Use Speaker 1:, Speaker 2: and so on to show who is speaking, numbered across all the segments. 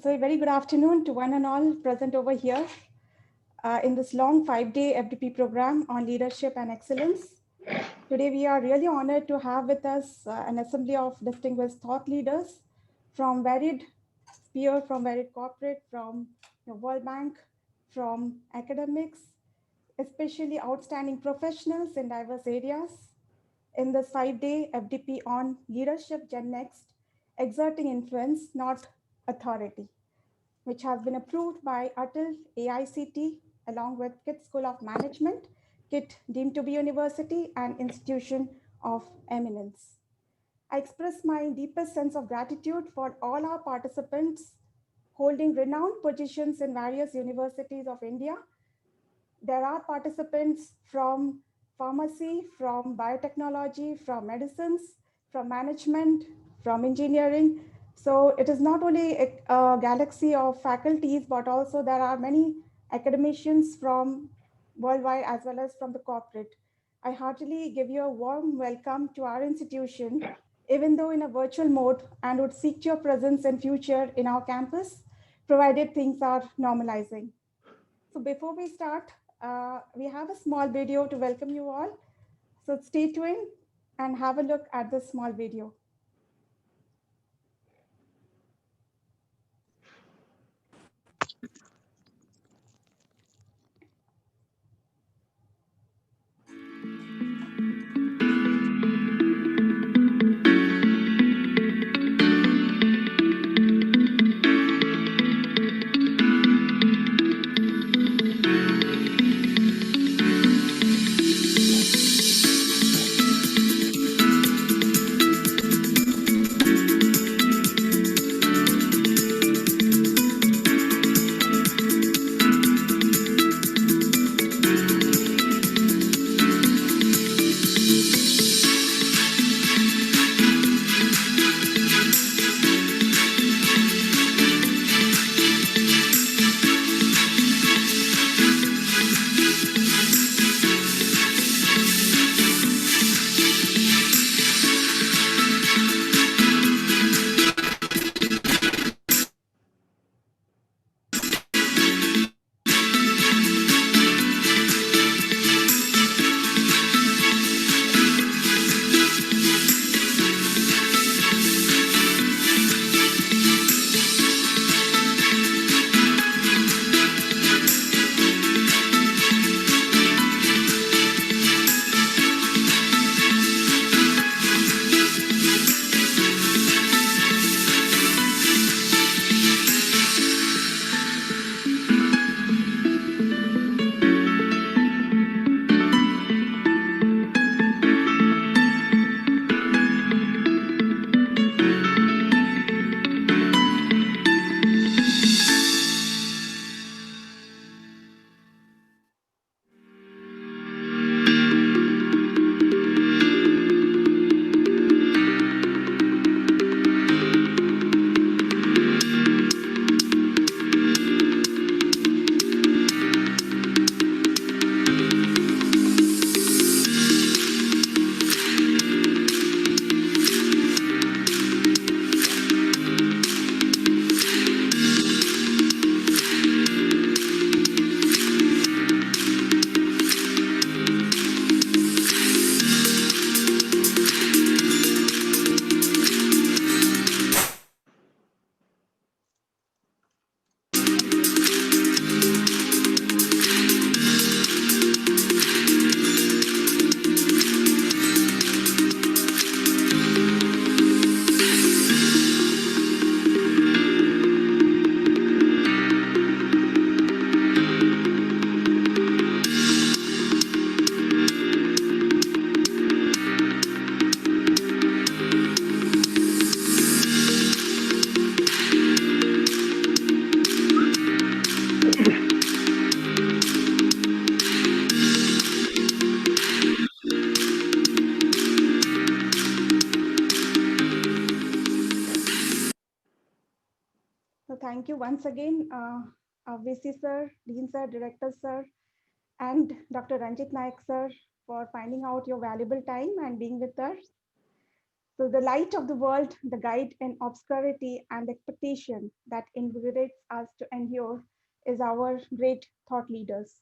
Speaker 1: So a very good afternoon to one and all present over here in this long 5-day FDP program on leadership and excellence. Today, we are really honored to have with us an assembly of distinguished thought leaders from varied sphere, from varied corporate, from the World Bank, from academics, especially outstanding professionals in diverse areas. In this 5-day FDP on leadership Gennext, exerting influence, not authority, which has been approved by Atal, Aicte, along with KIT School of Management, KIT deemed to be university, and institution of eminence. I express my deepest sense of gratitude for all our participants holding renowned positions in various universities of India. There are participants from pharmacy, from biotechnology, from medicines, from management, from engineering. So it is not only a galaxy of faculties, but also there are many academicians from worldwide as well as from the corporate. I heartily give you a warm welcome to our institution, even though in a virtual mode, and would seek your presence in future in our campus, provided things are normalizing. So before we start, we have a small video to welcome you all. So stay tuned and have a look at this small video. So thank you once again, our VC sir, Dean sir, Director sir, and Dr. Ranjit Naik sir for finding out your valuable time and being with us. So the light of the world, the guide in obscurity, and the expectation that invigorates us to endure is our great thought leaders.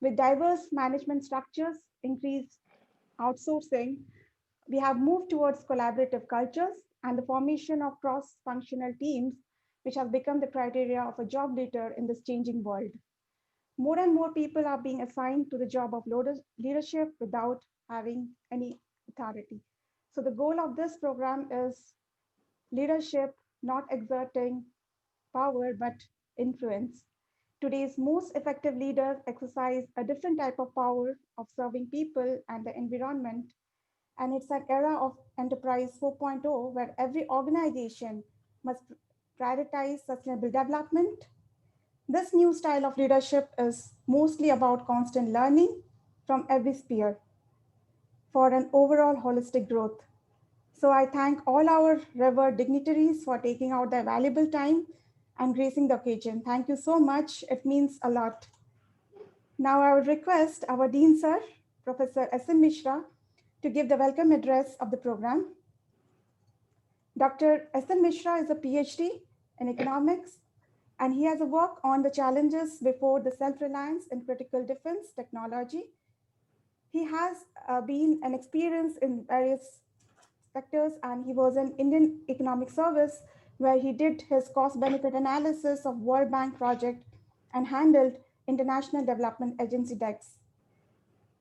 Speaker 1: With diverse management structures, increased outsourcing, we have moved towards collaborative cultures and the formation of cross-functional teams, which has become the criteria of a job leader in this changing world. More and more people are being assigned to the job of leadership without having any authority. So the goal of this program is leadership, not exerting power, but influence. Today's most effective leaders exercise a different type of power of serving people and the environment. And it's an era of enterprise 4.0 where every organization must prioritize sustainable development. This new style of leadership is mostly about constant learning from every sphere for an overall holistic growth. So I thank all our revered dignitaries for taking out their valuable time and gracing the occasion. Thank you so much. It means a lot. Now I would request our Dean Sir, Professor S.M. Mishra, to give the welcome address of the program. Dr. S.M. Mishra is a PhD in economics, and he has a work on the challenges before the self-reliance in critical defense technology. He has been an experience in various sectors, and he was in Indian Economic Service, where he did his cost-benefit analysis of World Bank project and handled International Development Agency DEX.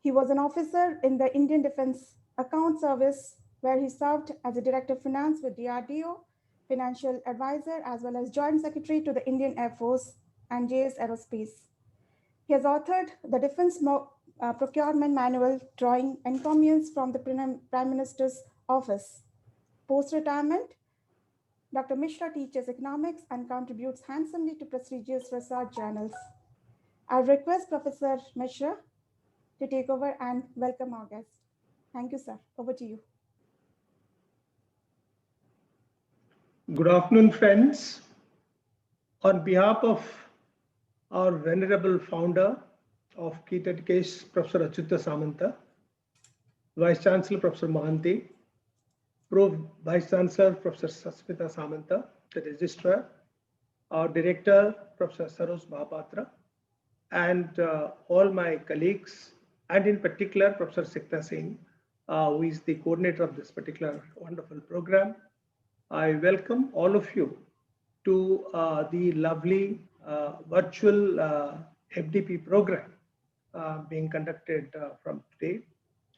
Speaker 1: He was an officer in the Indian Defense Account Service, where he served as a director of finance with DRDO, financial advisor, as well as joint secretary to the Indian Air Force and JS Aerospace. He has authored the Defense Procurement Manual, drawing encomiums from the Prime Minister's office. Post-retirement, Dr. Mishra teaches economics and contributes handsomely to prestigious research journals. I request Professor Mishra to take over and welcome our guest. Thank you, sir. Over to you.
Speaker 2: Good afternoon, friends. On behalf of our venerable founder of KIT Education, Professor Achyuta Samanta, Vice Chancellor Professor Mahanti, Vice Chancellor Professor Sasmita Samanta, the Registrar, our Director Professor Saroj Mahapatra, and all my colleagues, and in particular Professor Sikta Singh, who is the coordinator of this particular wonderful program. I welcome all of you to the lovely virtual FDP program being conducted from today.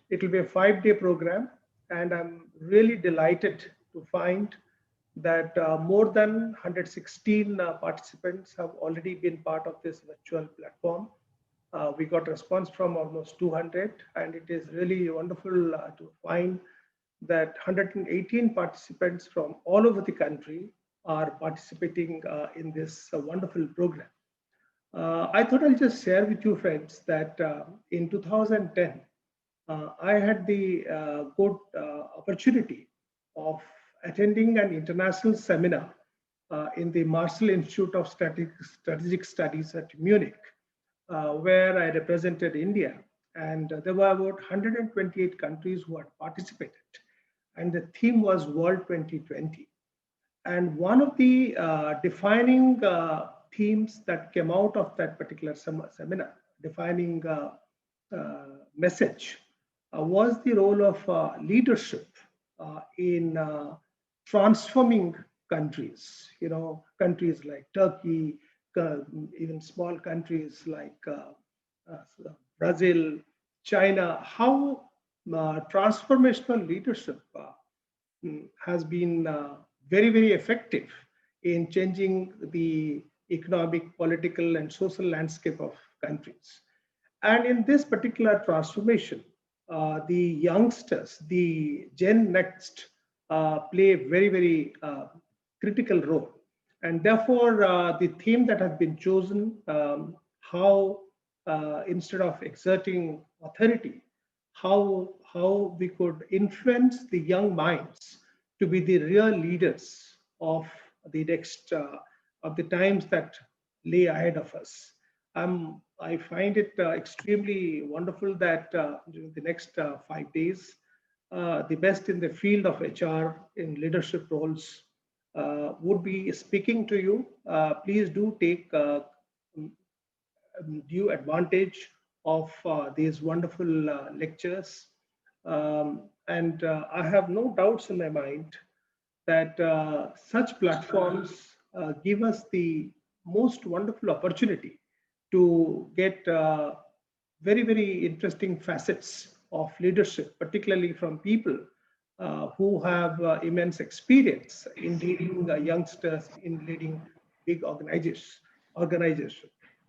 Speaker 2: It will be a 5-day program, and I'm really delighted to find that more than 116 participants have already been part of this virtual platform. We got response from almost 200, and it is really wonderful to find that 118 participants from all over the country are participating in this wonderful program. I thought I'll just share with you, friends, that in 2010, I had the good opportunity of attending an international seminar in the Marshall Institute of Strategic Studies at Munich, where I represented India. And there were about 128 countries who had participated. And the theme was World 2020. And one of the defining themes that came out of that particular seminar, defining message, was the role of leadership in transforming countries. You know, countries like Turkey, even small countries like Brazil, China, how transformational leadership has been very, very effective in changing the economic, political, and social landscape of countries. And in this particular transformation, the youngsters, the Gennext, play a very, very critical role. And therefore, the theme that has been chosen, how instead of exerting authority, how we could influence the young minds to be the real leaders of the next of the times that lay ahead of us. I find it extremely wonderful that during the next 5 days, the best in the field of HR in leadership roles would be speaking to you. Please do take due advantage of these wonderful lectures. And I have no doubts in my mind that such platforms give us the most wonderful opportunity to get very, very interesting facets of leadership, particularly from people who have immense experience in leading youngsters, in leading big organizations.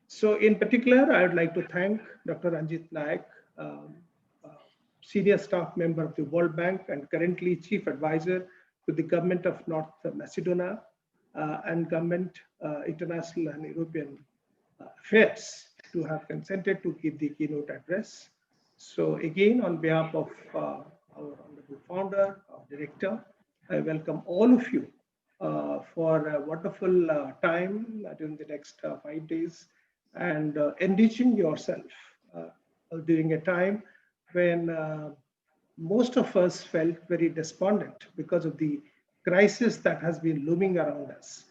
Speaker 2: So in particular, I would like to thank Dr. Ranjit Naik, um, uh, senior staff member of the World Bank and currently chief advisor to the government of North Macedonia and government international and European affairs to have consented to give the keynote address. So again, on behalf of our honorable founder, our director, I welcome all of you for a wonderful time during the next 5 days and enriching yourself during a time when most of us felt very despondent because of the crisis that has been looming around us.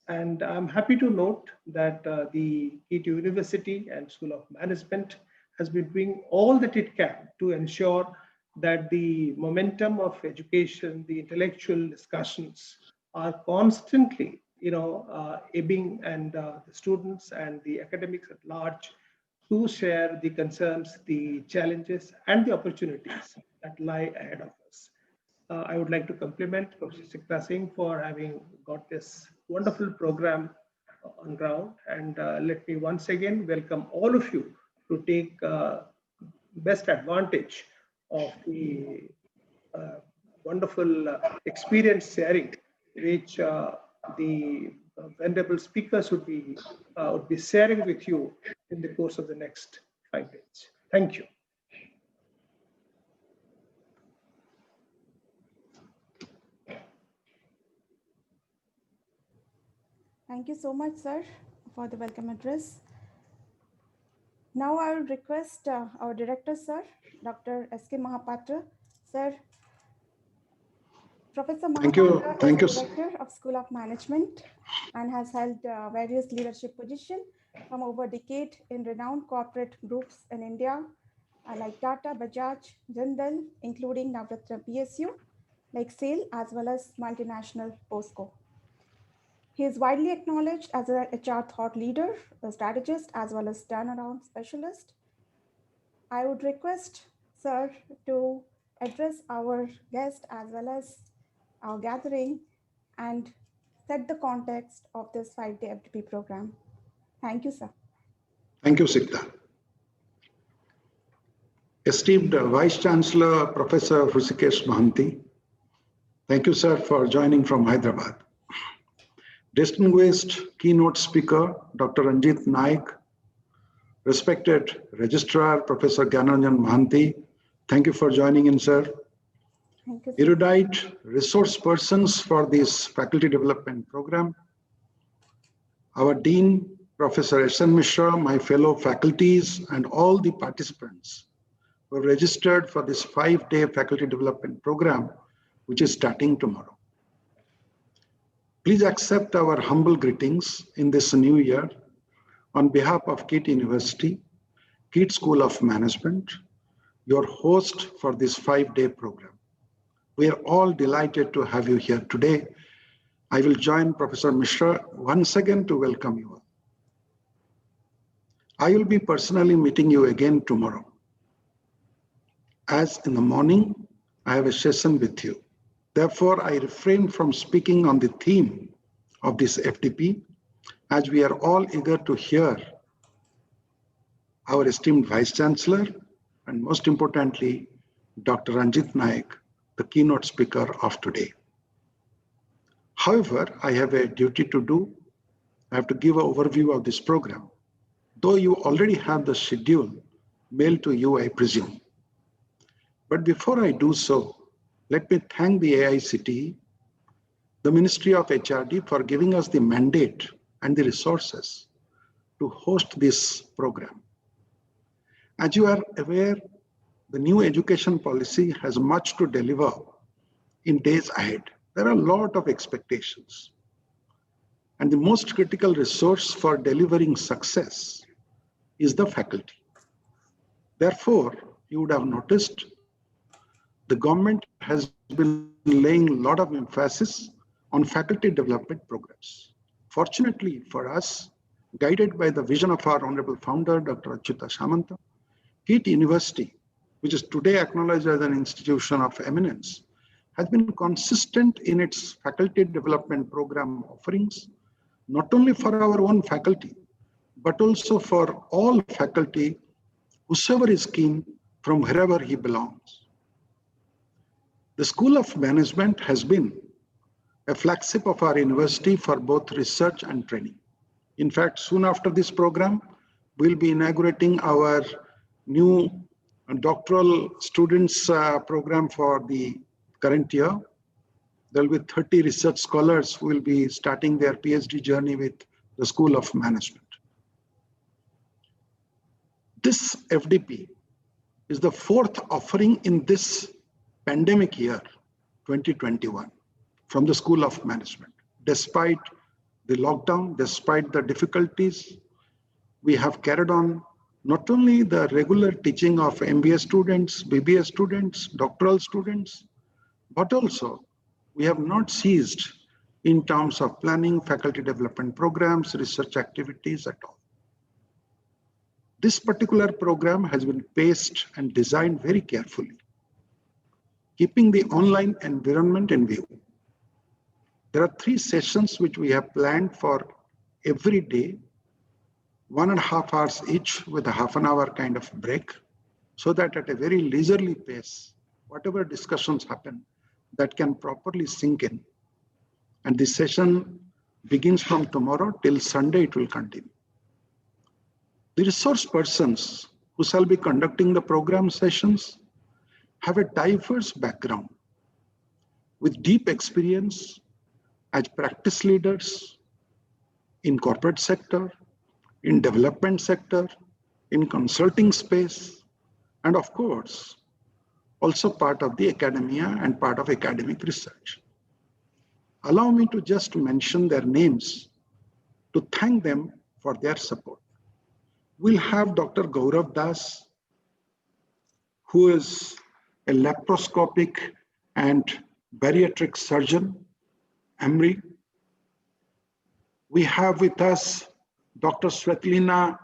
Speaker 2: And I'm happy to note that the Aicte University and School of Management has been doing all that it can to ensure that the momentum of education, the intellectual discussions are constantly, ebbing, and the students and the academics at large to share the concerns, the challenges, and the opportunities that lie ahead of us. I would like to compliment Professor Sikta Singh for having got this wonderful program on ground. And let me once again welcome all of you to take best advantage of the wonderful experience sharing, which the venerable speakers would be sharing with you in the course of the next 5 days. Thank you.
Speaker 1: Thank you so much, sir, for the welcome address. Now I will request our director, sir, Dr. S.K. Mahapatra. Sir, Professor Mahapatra is the director of School of Management and has held various leadership positions from over a decade in renowned corporate groups in India, like Tata, Bajaj, Jindal, including Navratna PSU, like SAIL, as well as multinational POSCO. He is widely acknowledged as an HR thought leader, a strategist, as well as turnaround specialist. I would request sir to address our guest as well as our gathering and set the context of this 5-day FDP program. Thank you, sir.
Speaker 3: Thank you, Sikta. Esteemed Vice Chancellor, Professor Hrusikesh Mohanty, thank you, sir, for joining from Hyderabad. Distinguished keynote speaker, Dr. Ranjit Naik, respected Registrar, Professor Gyananjan Mohanty, thank you for joining in, sir.
Speaker 1: Thank you, sir.
Speaker 3: Erudite resource persons for this faculty development program, our Dean, Professor S.N. Mishra, my fellow faculties, and all the participants who are registered for this 5-day faculty development program, which is starting tomorrow. Please accept our humble greetings in this new year on behalf of Aicte University, Aicte School of Management, your host for this 5-day program. We are all delighted to have you here today. I will join Professor Mishra once again to welcome you all. I will be personally meeting you again tomorrow. As in the morning, I have a session with you. Therefore, I refrain from speaking on the theme of this FDP, as we are all eager to hear our esteemed Vice Chancellor, and most importantly, Dr. Ranjit Naik, the keynote speaker of today. However, I have a duty to do. I have to give an overview of this program, though you already have the schedule mailed to you, I presume. But before I do so, let me thank the AICTE, the Ministry of HRD, for giving us the mandate and the resources to host this program. As you are aware, the new education policy has much to deliver in days ahead. There are a lot of expectations. And the most critical resource for delivering success is the faculty. Therefore, you would have noticed the government has been laying a lot of emphasis on faculty development programs. Fortunately for us, guided by the vision of our honorable founder, Dr. Achyuta Samanta, Aicte University, which is today acknowledged as an institution of eminence, has been consistent in its faculty development program offerings, not only for our own faculty, but also for all faculty, whosoever is keen from wherever he belongs. The School of Management has been a flagship of our university for both research and training. In fact, soon after this program, we'll be inaugurating our new doctoral students program for the current year. There will be 30 research scholars who will be starting their PhD journey with the School of Management. This FDP is the fourth offering in this pandemic year, 2021, from the School of Management. Despite the lockdown, despite the difficulties, we have carried on not only the regular teaching of MBA students, BBA students, doctoral students, but also we have not ceased in terms of planning, faculty development programs, research activities at all. This particular program has been paced and designed very carefully, keeping the online environment in view. There are 3 sessions which we have planned for every day, 1.5 hours each with a half an hour kind of break, so that at a very leisurely pace, whatever discussions happen, that can properly sink in. And this session begins from tomorrow till Sunday, it will continue. The resource persons who shall be conducting the program sessions have a diverse background with deep experience as practice leaders in corporate sector, in development sector, in consulting space, and of course, also part of the academia and part of academic research. Allow me to just mention their names to thank them for their support. We'll have Dr. Gaurav Das, who is a laparoscopic and bariatric surgeon, Amri. We have with us Dr. Svetlina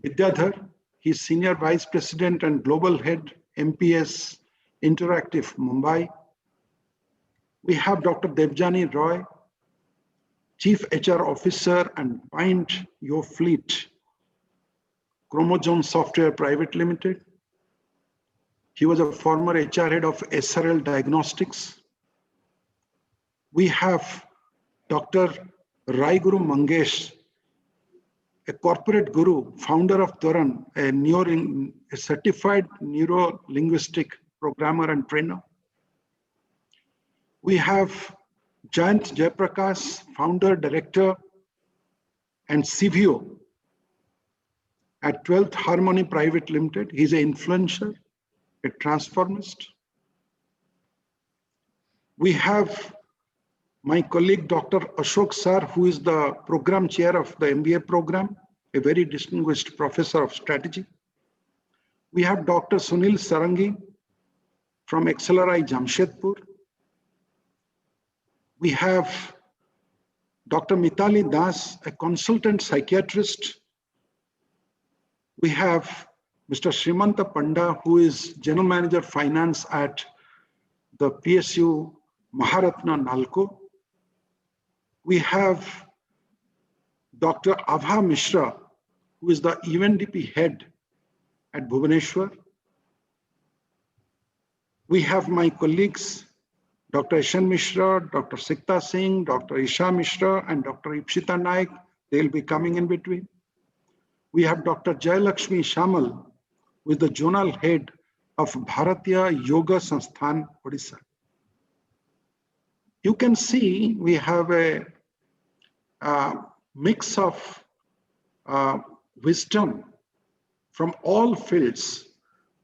Speaker 3: Vidyadhar. He's Senior Vice President and Global Head, MPS Interactive, Mumbai. We have Dr. Devjani Roy, Chief HR Officer and Bind Your Fleet, Chromosome Software Private Limited. He was a former HR head of SRL Diagnostics. We have Dr. Rai Guru Mangesh, a corporate guru, founder of Turan, a certified neuro-linguistic programmer and trainer. We have Jayant Jayaprakash, founder, director, and CVO at 12th Harmony Private Limited. He's an influencer, a transformist. We have my colleague, Dr. Ashok Sir, who is the program chair of the MBA program, a very distinguished professor of strategy. We have Dr. Sunil Sarangi from XLRI Jamshedpur. We have Dr. Mitali Das, a consultant psychiatrist. We have Mr. Srimanta Panda, who is General Manager Finance at the PSU Maharatna Nalco. We have Dr. Abha Mishra, who is the UNDP head at Bhubaneswar. We have my colleagues, Dr. Ishan Mishra, Dr. Sikta Singh, Dr. Isha Mishra, and Dr. Ipshita Naik. They'll be coming in between. We have Dr. Jayalakshmi Shamal, who is the zonal head of Bharatiya Yoga Sansthan, Odisha. You can see we have a mix of wisdom from all fields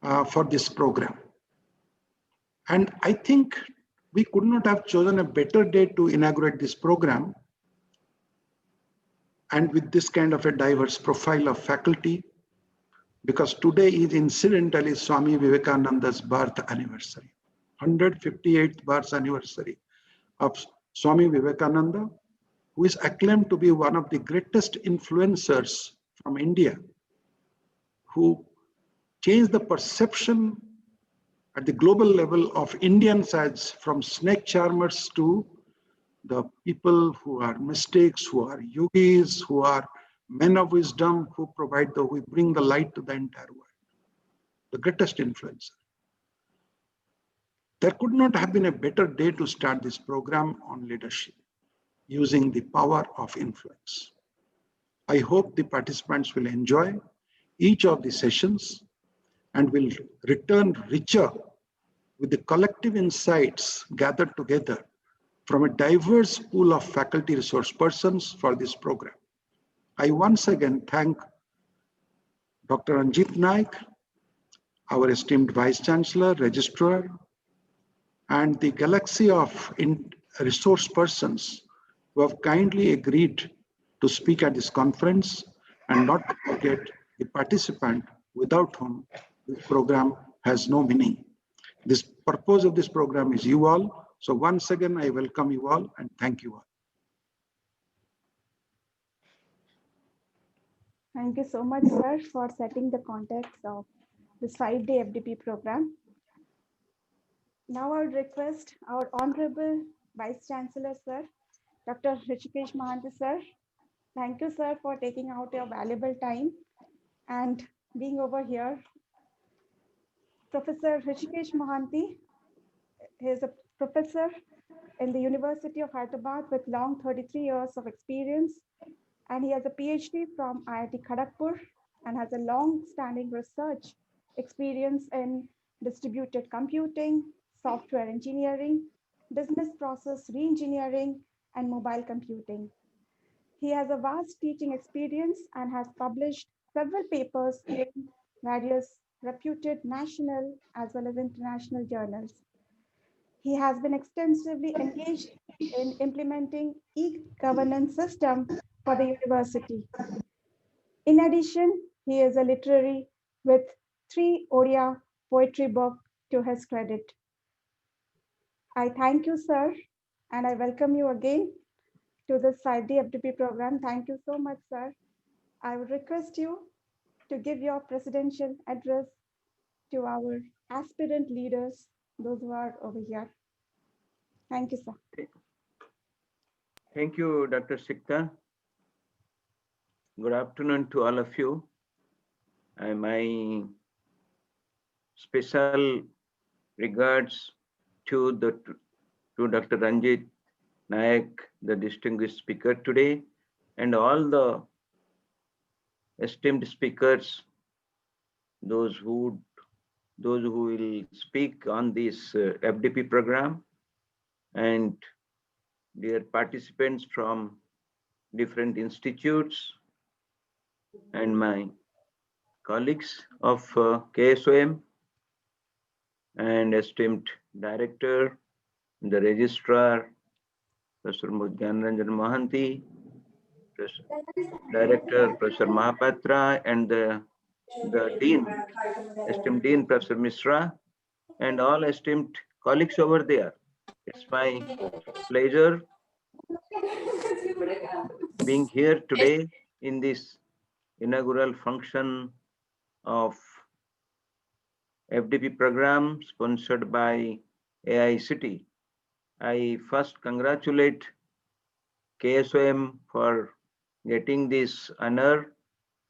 Speaker 3: for this program. And I think we could not have chosen a better day to inaugurate this program, and with this kind of a diverse profile of faculty, because today is incidentally Swami Vivekananda's birth anniversary, 158th birth anniversary of Swami Vivekananda, who is acclaimed to be one of the greatest influencers from India, who changed the perception at the global level of Indians as from snake charmers to the people who are mystics, who are yogis, who are men of wisdom, who bring the light to the entire world. The greatest influencer. There could not have been a better day to start this program on leadership, using the power of influence. I hope the participants will enjoy each of the sessions and will return richer with the collective insights gathered together from a diverse pool of faculty resource persons for this program. I once again thank Dr. Ranjit Naik, our esteemed Vice Chancellor, Registrar, and the galaxy of resource persons who have kindly agreed to speak at this conference, and not to forget the participant without whom this program has no meaning. This purpose of this program is you all. So once again, I welcome you all and thank you all.
Speaker 1: Thank you so much, sir, for setting the context of this 5-day FDP program. Now I would request our Honorable Vice Chancellor, sir, Dr. Hrishikesh Mohanty, sir. Thank you, sir, for taking out your valuable time and being over here. Professor Hrishikesh Mohanty is a professor in the University of Hyderabad with long 33 years of experience, and he has a PhD from IIT Kharagpur and has a long-standing research experience in distributed computing, software engineering, business process re-engineering, and mobile computing. He has a vast teaching experience and has published several papers in various reputed national as well as international journals. He has been extensively engaged in implementing e-governance system for the university. In addition, he is a literary with 3 Odia poetry books to his credit. I thank you, sir, and I welcome you again to this 5-day FDP program. Thank you so much, sir. I would request you to give your presidential address to our aspirant leaders, those who are over here. Thank you, sir.
Speaker 4: Thank you, Dr. Sikta. Good afternoon to all of you. My special regards to Dr. Ranjit Naik, the distinguished speaker today, and all the esteemed speakers, those who will speak on this FDP program, and dear participants from different institutes, and my colleagues of KSOM, and esteemed director, the registrar, Professor Gyanranjan Mohanty, director, Professor Mahapatra, and the dean, esteemed dean, Professor Misra, and all esteemed colleagues over there. It's my pleasure being here today in this inaugural function of FDP program sponsored by Aicte. I first congratulate KSOM for getting this honor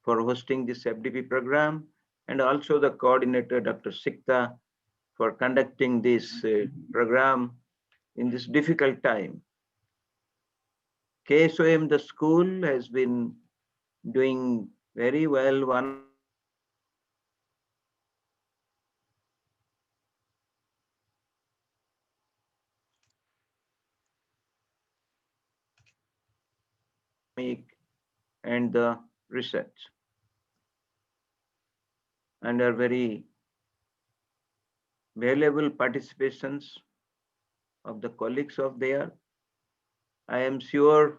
Speaker 4: for hosting this FDP program, and also the coordinator, Dr. Sikta, for conducting this program in this difficult time. KSOM, the school, has been doing very well. One and the research, and are very valuable participations of the colleagues of there. I am sure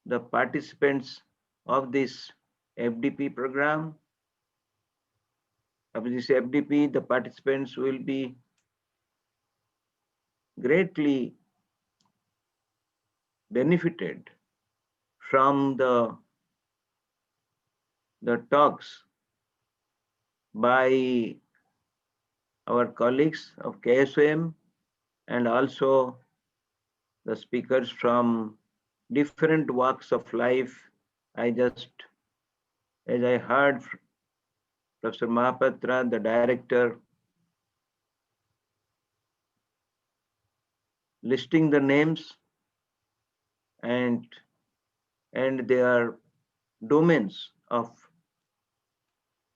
Speaker 4: the participants of this FDP program, the participants will be greatly benefited from the talks by our colleagues of KSOM and also the speakers from different walks of life. As I heard Professor Mahapatra, the director, listing the names and their domains of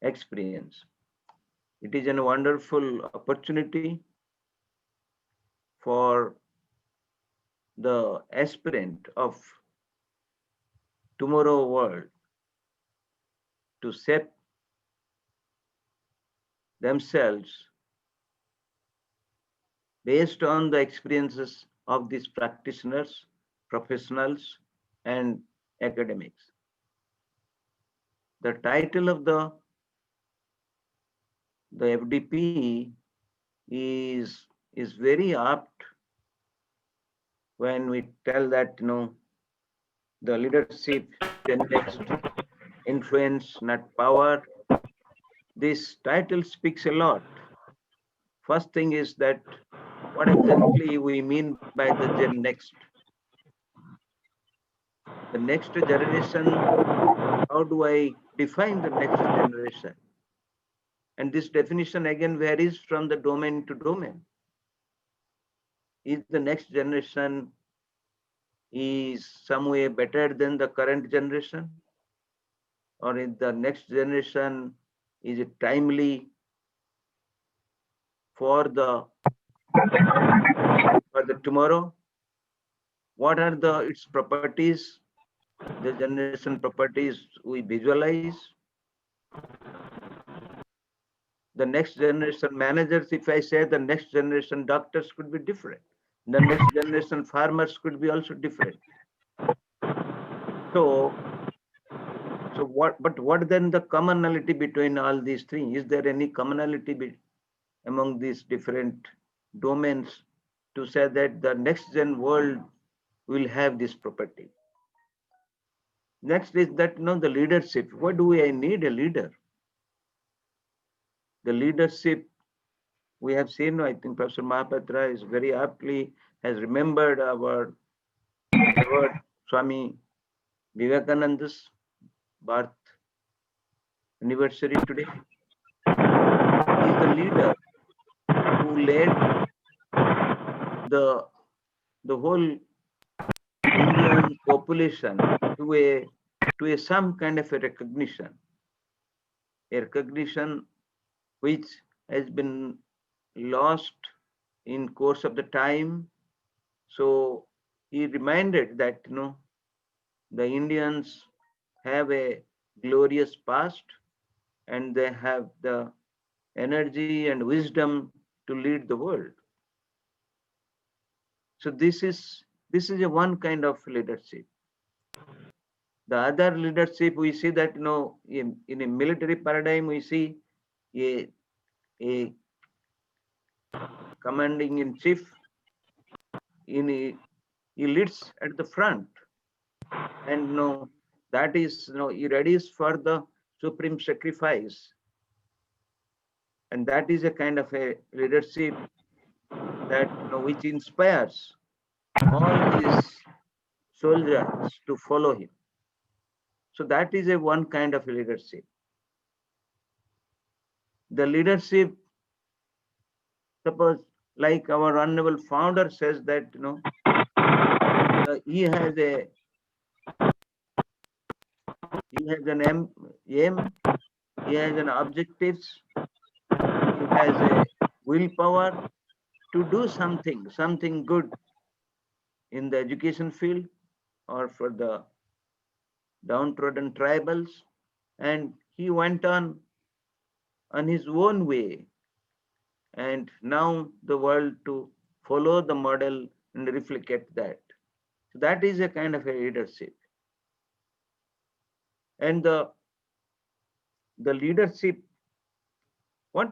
Speaker 4: experience. It is a wonderful opportunity for the aspirant of tomorrow world to shape themselves based on the experiences of these practitioners, professionals, and academics. The title of the FDP is very apt when we tell that, the leadership, Gennext, influence, not power. This title speaks a lot. First thing is that what exactly we mean by the Gennext. The next generation, how do I define the next generation? And this definition again varies from the domain to domain. Is the next generation is some way better than the current generation? Or is the next generation, is it timely for the tomorrow? What are its properties, the generation properties we visualize? The next generation managers, if I say the next generation doctors could be different. The next generation farmers could be also different. So what then the commonality between all these things? Is there any commonality among these different domains to say that the next gen world will have this property? Next is that, the leadership. What do I need a leader? The leadership we have seen, I think Professor Mahapatra is very aptly has remembered our Swami Vivekananda's birth anniversary today. He is the leader who led the whole Indian population to a some kind of a recognition which has been lost in course of the time. So he reminded that the Indians have a glorious past and they have the energy and wisdom to lead the world. So this is a one kind of leadership. The other leadership, we see that in a military paradigm, we see a commanding in chief. He leads at the front, and that is he readies for the supreme sacrifice, and that is a kind of a leadership that which inspires all his soldiers to follow him. So that is a one kind of leadership. The leadership, suppose like our honorable founder says that he has an aim, he has an objectives, he has a willpower to do something good in the education field or for the downtrodden tribals, and he went on his own way and now the world to follow the model and replicate that. So that is a kind of a leadership. And the leadership, what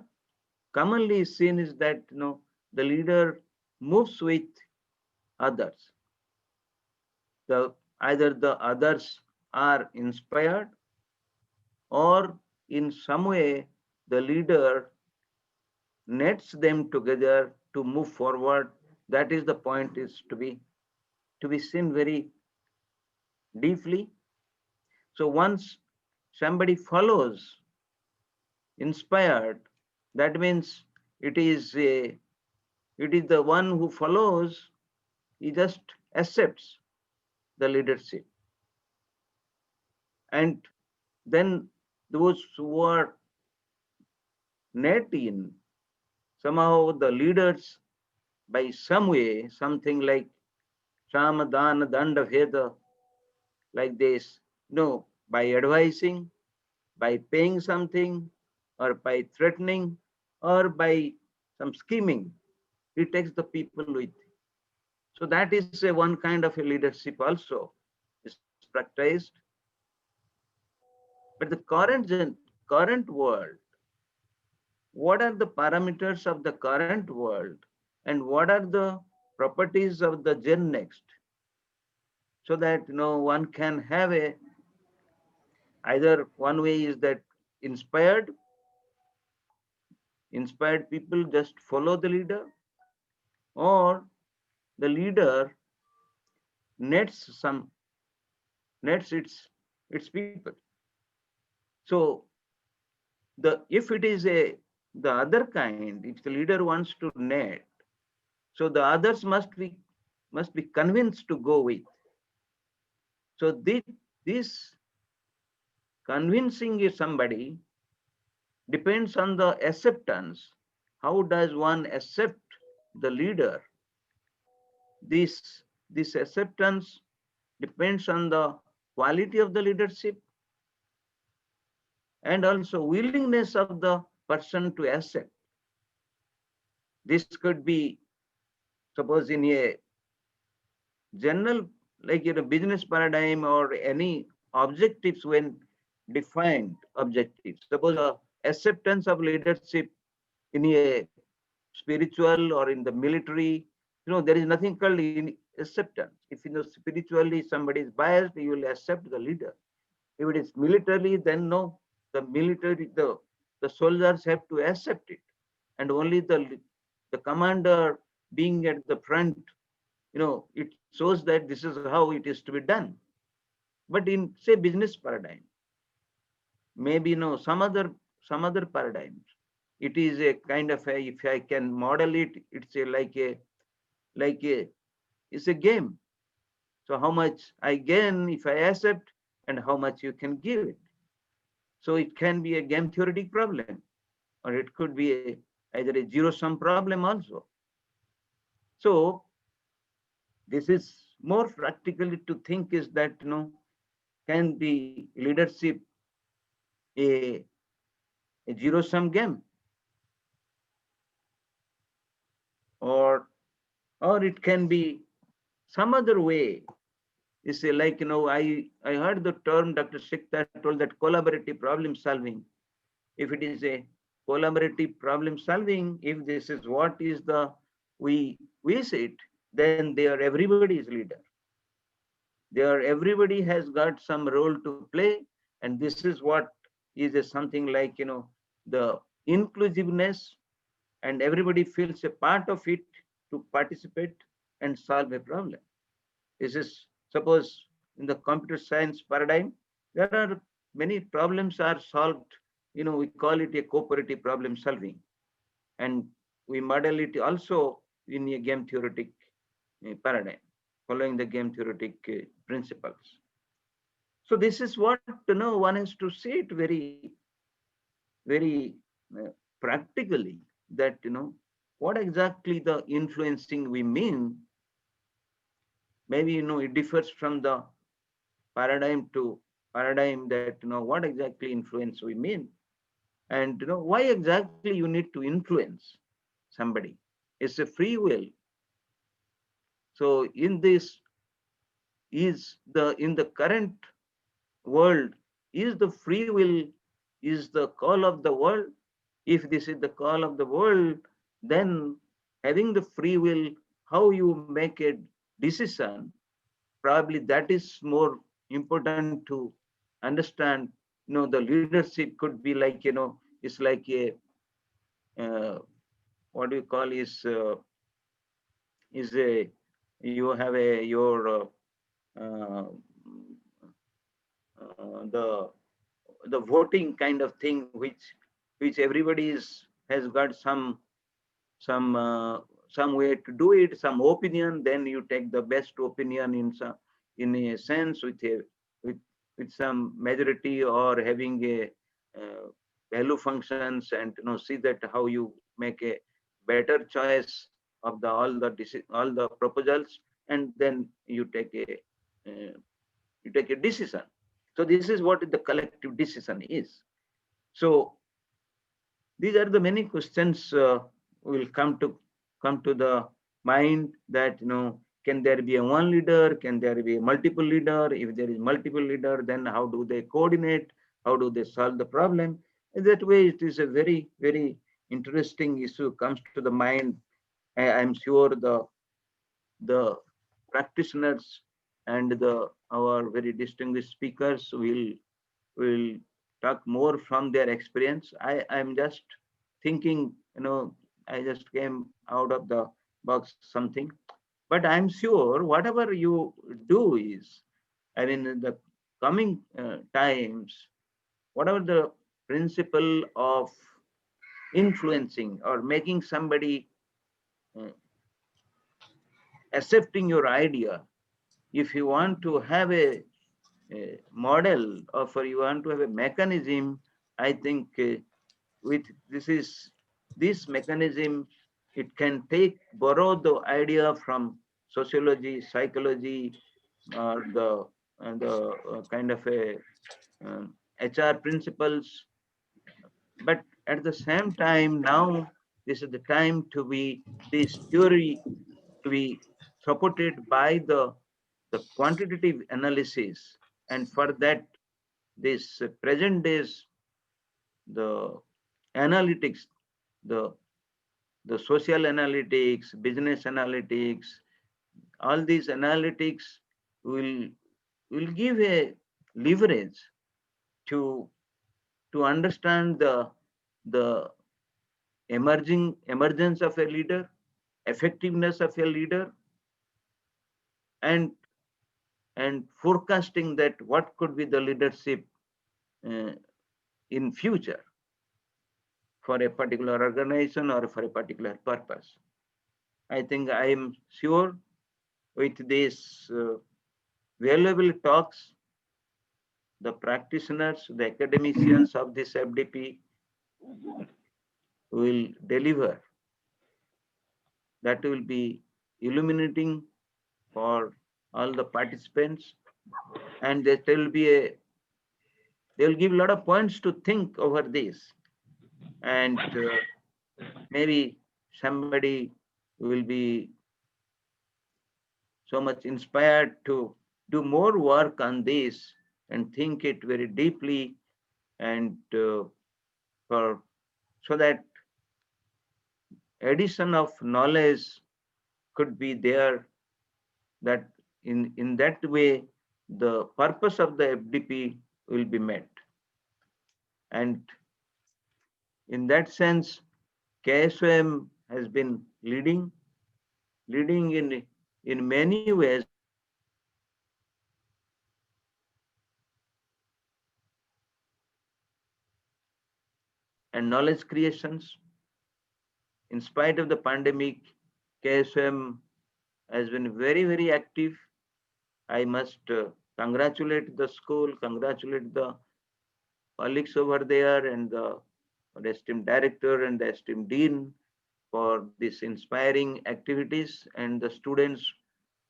Speaker 4: commonly is seen is that the leader moves with others. Either the others are inspired, or in some way the leader nets them together to move forward. That is the point, is to be seen very deeply. So once somebody follows inspired, that means it is the one who follows. He just accepts the leadership, and then those who are net in, somehow the leaders, by some way, something like Samadana Danda Veda, like this, by advising, by paying something, or by threatening, or by some scheming, he takes the people with. So that is a one kind of a leadership also is practiced. But the current world, what are the parameters of the current world, and what are the properties of the Gennext, so that one can have either one way is that inspired people just follow the leader, or the leader nets its people. So if it is the other kind, if the leader wants to net, so the others must be convinced to go with. So this convincing somebody depends on the acceptance. How does one accept the leader? This acceptance depends on the quality of the leadership, and also willingness of the person to accept. This could be, suppose, in a general, like business paradigm, or any objectives, when defined objectives. Suppose acceptance of leadership in a spiritual or in the military, there is nothing called acceptance. If spiritually somebody is biased, you will accept the leader. If it is militarily, then no, the soldiers have to accept it, and only the commander being at the front, it shows that this is how it is to be done. But in, say, business paradigm, maybe some other paradigms, it is a kind of if I can model it, it's like a it's a game. So how much I gain if I accept, and how much you can give it. So it can be a game theoretic problem, or it could be either a zero sum problem also. So this is more practically to think is that can be leadership a zero sum game, or it can be some other way. You say, like, I heard the term Dr. Sikta told, that collaborative problem solving. If it is a collaborative problem solving, if this is what is we see it, then everybody is leader. Everybody has got some role to play, and this is what is something like the inclusiveness, and everybody feels a part of it to participate and solve a problem. This is, suppose, in the computer science paradigm, there are many problems are solved. We call it a cooperative problem solving, and we model it also in a game theoretic paradigm, following the game theoretic principles. So this is what one has to see it very practically, that what exactly the influencing we mean. Maybe it differs from the paradigm to paradigm, that what exactly influence we mean, and why exactly you need to influence. somebody. It's a free will. So in this, in the current world, is the free will is the call of the world? If this is the call of the world, then having the free will, how you make a decision, probably that is more important to understand. The leadership could be like, it's like a, what do you call, is a, you have a, your, uh, the voting kind of thing, which everybody has got some way to do it, some opinion. Then you take the best opinion in a sense, with with some majority, or having a value functions, and see that how you make a better choice of all the proposals, and then you take a decision. So this is what the collective decision is. So these are the many questions will come to the mind, that can there be a one leader, can there be a multiple leader? If there is multiple leader, then how do they coordinate, how do they solve the problem? In that way, it is a very, very interesting issue comes to the mind. I'm sure the practitioners and our very distinguished speakers will talk more from their experience. I'm just thinking, I just came out of the box something, but I'm sure whatever you do is, I mean, in the coming times, whatever the principle of influencing or making somebody uh, accepting your idea, if you want to have a model, or you want to have a mechanism, I think with this mechanism, it can borrow the idea from sociology, psychology, or the kind of a HR principles. But at the same time, now this is the time to be this theory to be supported by the quantitative analysis, and for that, this present days, the analytics, the the social analytics, business analytics, all these analytics will give a leverage to understand the emergence of a leader, effectiveness of a leader, and forecasting that what could be the leadership uh, in future for a particular organization or for a particular purpose. I think I am sure with these valuable talks, the practitioners, the academicians of this FDP will deliver. That will be illuminating for all the participants, and there will be they will give a lot of points to think over this, and maybe somebody will be so much inspired to do more work on this and think it very deeply, and for so that addition of knowledge could be there, that in that way the purpose of the FDP will be met. And in that sense, KSOM has been leading in many ways, and knowledge creations. In spite of the pandemic, KSOM has been very, very active. I must congratulate the school, congratulate the colleagues over there, and the esteemed director and the esteemed dean for this inspiring activities, and the students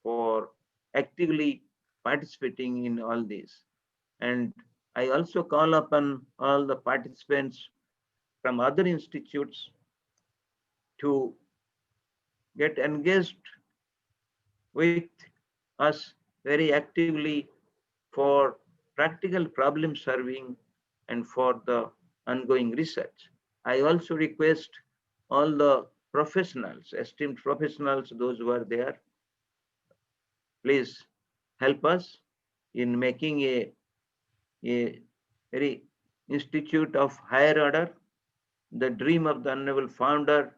Speaker 4: for actively participating in all this. And I also call upon all the participants from other institutes to get engaged with us very actively for practical problem solving and for the ongoing research. I also request all the professionals, esteemed professionals, those who are there, please help us in making a very institute of higher order. The dream of the honorable founder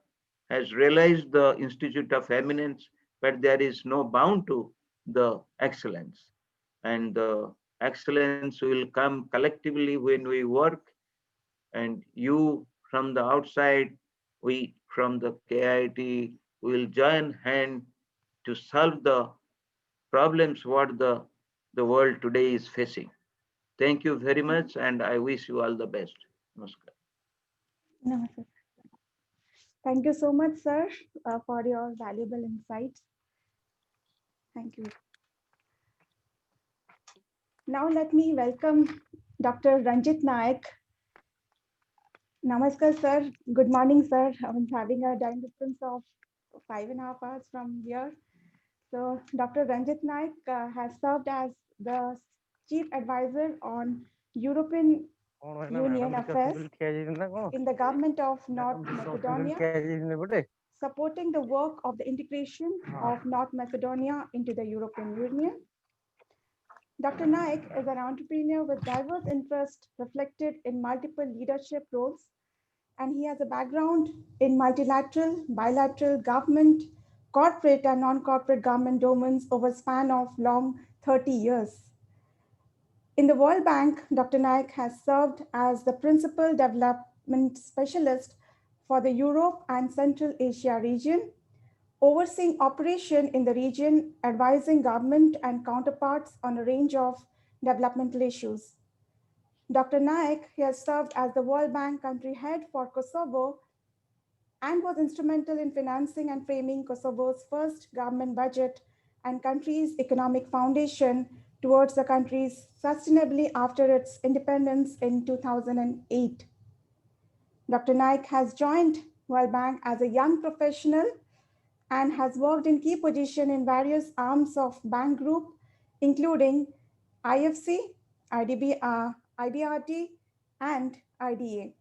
Speaker 4: has realized the institute of eminence, but there is no bound to the excellence. And the excellence will come collectively when we work, and you from the outside, we from the KIT will join hand to solve the problems what the world today is facing. Thank you very much, and I wish you all the best. Namaskar.
Speaker 1: Namaste. Thank you so much, sir, for your valuable insights. Thank you. Now let me welcome Dr. Ranjit Naik. Namaskar, sir. Good morning, sir. I'm having a time difference of 5.5 hours from here. So Dr. Ranjit Naik has served as the Chief Advisor on European Union Affairs in the government of North Macedonia, supporting the work of the integration of North Macedonia into the European Union. Dr. Naik is an entrepreneur with diverse interests reflected in multiple leadership roles, and he has a background in multilateral, bilateral, government, corporate and non-corporate government domains over a span of long 30 years. In the World Bank, Dr. Naik has served as the principal development specialist for the Europe and Central Asia region, overseeing operation in the region, advising government and counterparts on a range of developmental issues. Dr. Naik has served as the World Bank country head for Kosovo and was instrumental in financing and framing Kosovo's first government budget and country's economic foundation towards the country's sustainably after its independence in 2008. Dr. Naik has joined World Bank as a young professional and has worked in key positions in various arms of bank group, including IFC, IDRT, and IDA.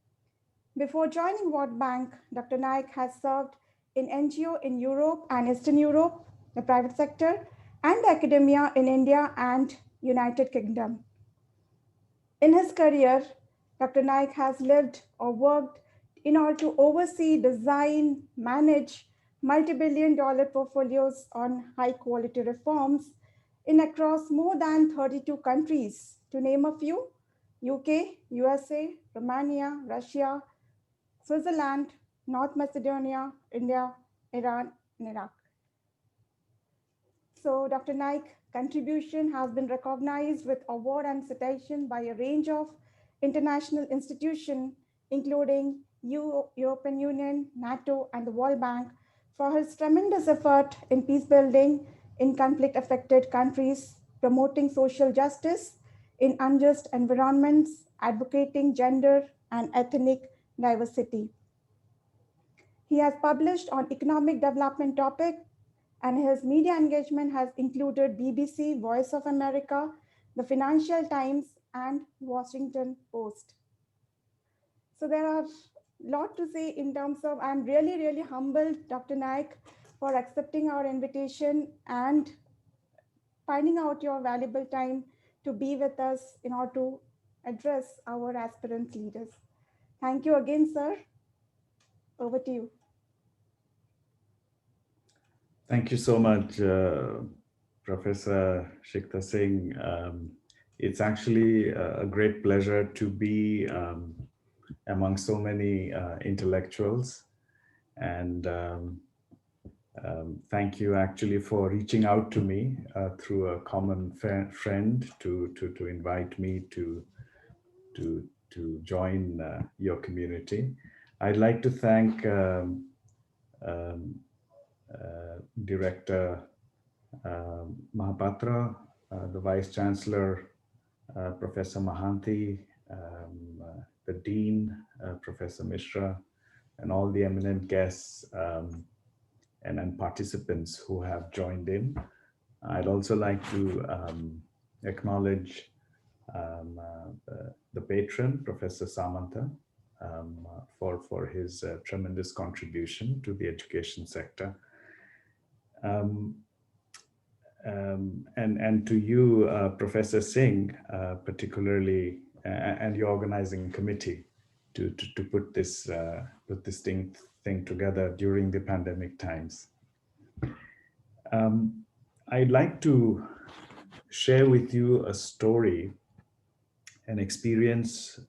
Speaker 1: Before joining World Bank, Dr. Naik has served in NGO in Europe and Eastern Europe, the private sector, and academia in India and United Kingdom. In his career, Dr. Naik has lived or worked in order to oversee, design, manage multi-billion-dollar portfolios on high-quality reforms in across more than 32 countries, to name a few: UK, USA, Romania, Russia, Switzerland, North Macedonia, India, Iran, and Iraq. So Dr. Naik's contribution has been recognized with award and citation by a range of international institutions, including European Union, NATO, and the World Bank, for his tremendous effort in peace building in conflict-affected countries, promoting social justice in unjust environments, advocating gender and ethnic diversity. He has published on economic development topics, and his media engagement has included BBC, Voice of America, the Financial Times, and Washington Post. So there are a lot to say in terms of, I'm really, really humbled, Dr. Naik, for accepting our invitation and finding out your valuable time to be with us in order to address our aspirant leaders. Thank you again, sir. Over to you.
Speaker 5: Thank you so much, Professor Shikta Singh. It's actually a great pleasure to be among so many intellectuals. And thank you actually for reaching out to me through a common friend to invite me to join your community. I'd like to thank Director Mahapatra, the Vice Chancellor, Professor Mahanti, the Dean, Professor Mishra, and all the eminent guests and participants who have joined in. I'd also like to acknowledge the patron, Professor Samantha, for his tremendous contribution to the education sector. And to you, Professor Singh, particularly, and your organizing committee to put this thing together during the pandemic times. I'd like to share with you a story, an experience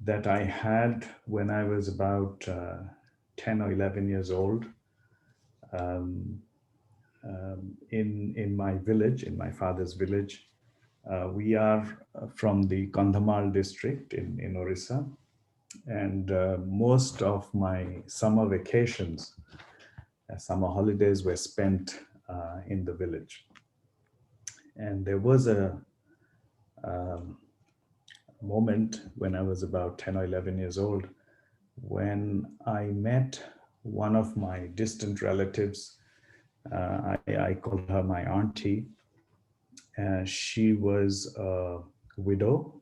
Speaker 5: that I had when I was about 10 or 11 years old. In my village, in my father's village. We are from the Kandhamal district in Orissa, and most of my summer vacations, summer holidays were spent in the village. And there was a moment when I was about 10 or 11 years old when I met one of my distant relatives. I call her my auntie. She was a widow,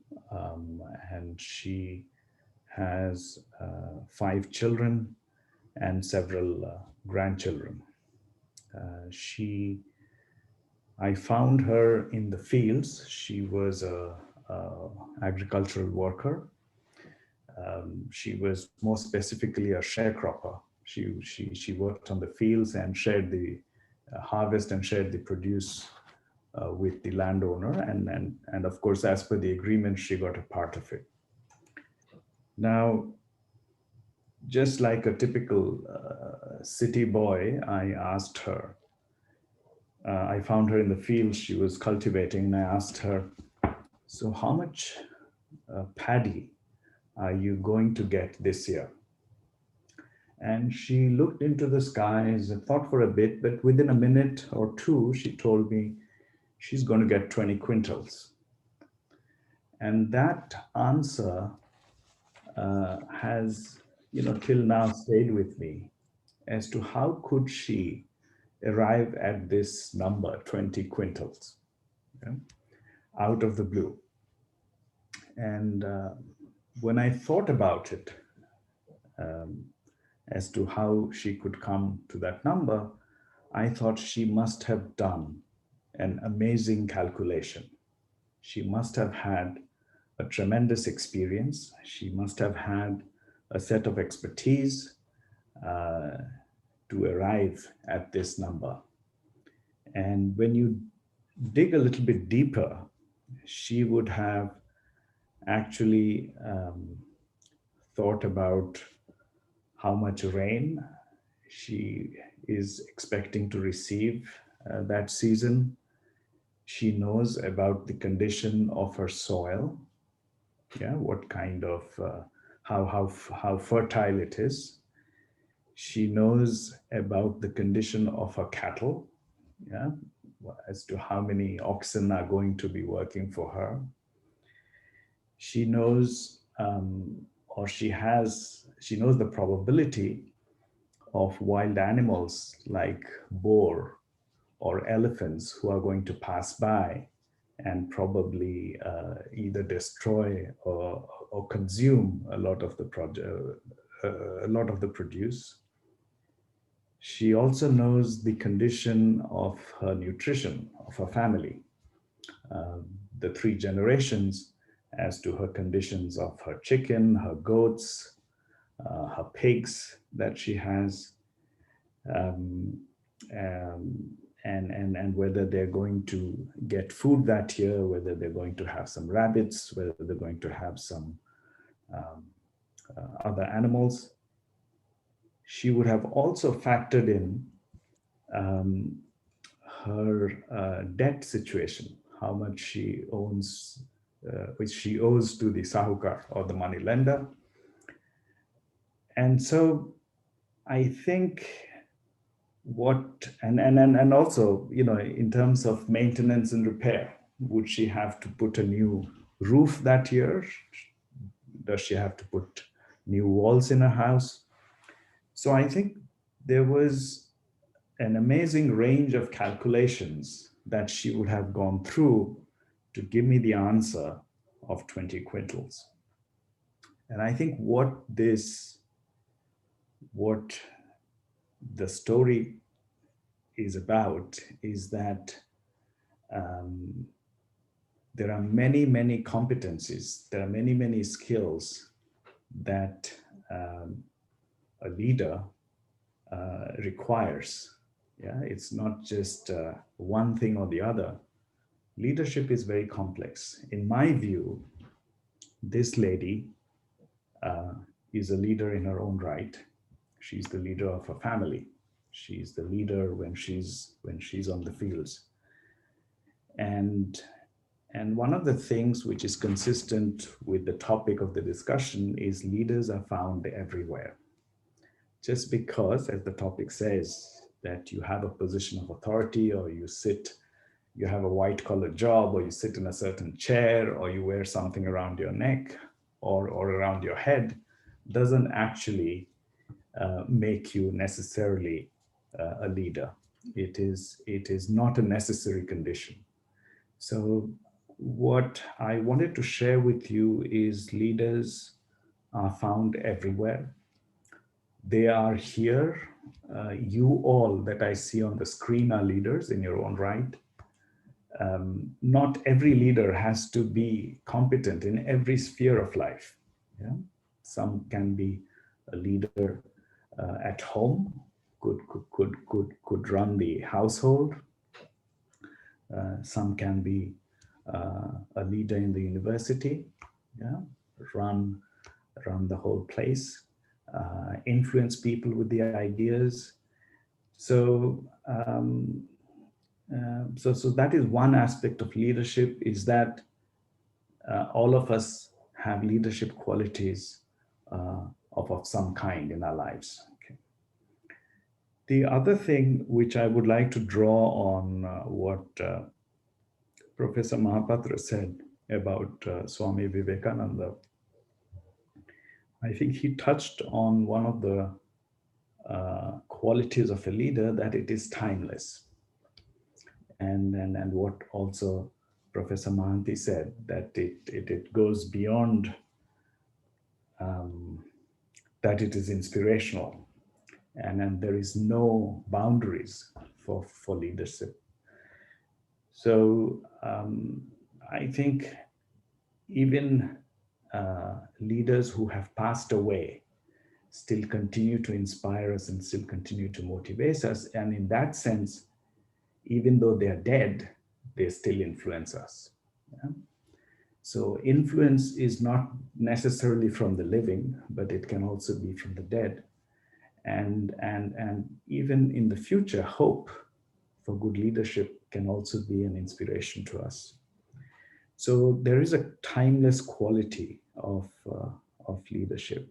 Speaker 5: and she has 5 children and several grandchildren. I found her in the fields. She was a agricultural worker. She was more specifically a sharecropper. She worked on the fields and shared the harvest and shared the produce with the landowner, and of course, as per the agreement, she got a part of it. Now, just like a typical city boy, I asked her. I found her in the fields she was cultivating, and I asked her, "So, how much paddy are you going to get this year?" And she looked into the skies and thought for a bit, but within a minute or two, she told me she's going to get 20 quintals. And that answer has, till now stayed with me as to how could she arrive at this number, 20 quintals, out of the blue. And when I thought about it, as to how she could come to that number, I thought she must have done an amazing calculation. She must have had a tremendous experience. She must have had a set of expertise to arrive at this number. And when you dig a little bit deeper, she would have actually thought about how much rain she is expecting to receive that season. She knows about the condition of her soil, what kind of, how fertile it is. She knows about the condition of her cattle, as to how many oxen are going to be working for her. She knows, she knows the probability of wild animals like boar or elephants who are going to pass by and probably either destroy or consume a lot of the produce. She also knows the condition of her nutrition, of her family, the 3 generations, as to her conditions of her chicken, her goats, her pigs that she has, and whether they're going to get food that year, whether they're going to have some rabbits, whether they're going to have some other animals. She would have also factored in her debt situation, how much she owns, which she owes to the sahukar or the money lender. And so I think and also, in terms of maintenance and repair, would she have to put a new roof that year? Does she have to put new walls in her house. So I think there was an amazing range of calculations that she would have gone through to give me the answer of 20 quintals. And I think what the story is about is that there are many, many competencies, there are many, many skills that a leader requires. Yeah, it's not just one thing or the other. Leadership is very complex. In my view, this lady is a leader in her own right. She's the leader of her family. She's the leader when she's on the fields. And one of the things which is consistent with the topic of the discussion is leaders are found everywhere. Just because, as the topic says, that you have a position of authority, or you have a white collar job, or you sit in a certain chair, or you wear something around your neck or around your head, doesn't actually make you necessarily a leader. It is not a necessary condition. So what I wanted to share with you is leaders are found everywhere. They are here. You all that I see on the screen are leaders in your own right. Not every leader has to be competent in every sphere of life. Yeah? Some can be a leader at home, could run the household. Some can be a leader in the university, yeah? run the whole place, influence people with the ideas. So so that is one aspect of leadership, is that all of us have leadership qualities of some kind in our lives. Okay. The other thing which I would like to draw on what Professor Mahapatra said about Swami Vivekananda, I think he touched on one of the qualities of a leader, that it is timeless. And what also Professor Mahanti said, that it goes beyond that it is inspirational, and there is no boundaries for leadership. So I think even leaders who have passed away still continue to inspire us and still continue to motivate us. And in that sense, even though they are dead, they still influence us. Yeah? So influence is not necessarily from the living, but it can also be from the dead. And even in the future, hope for good leadership can also be an inspiration to us. So there is a timeless quality of leadership.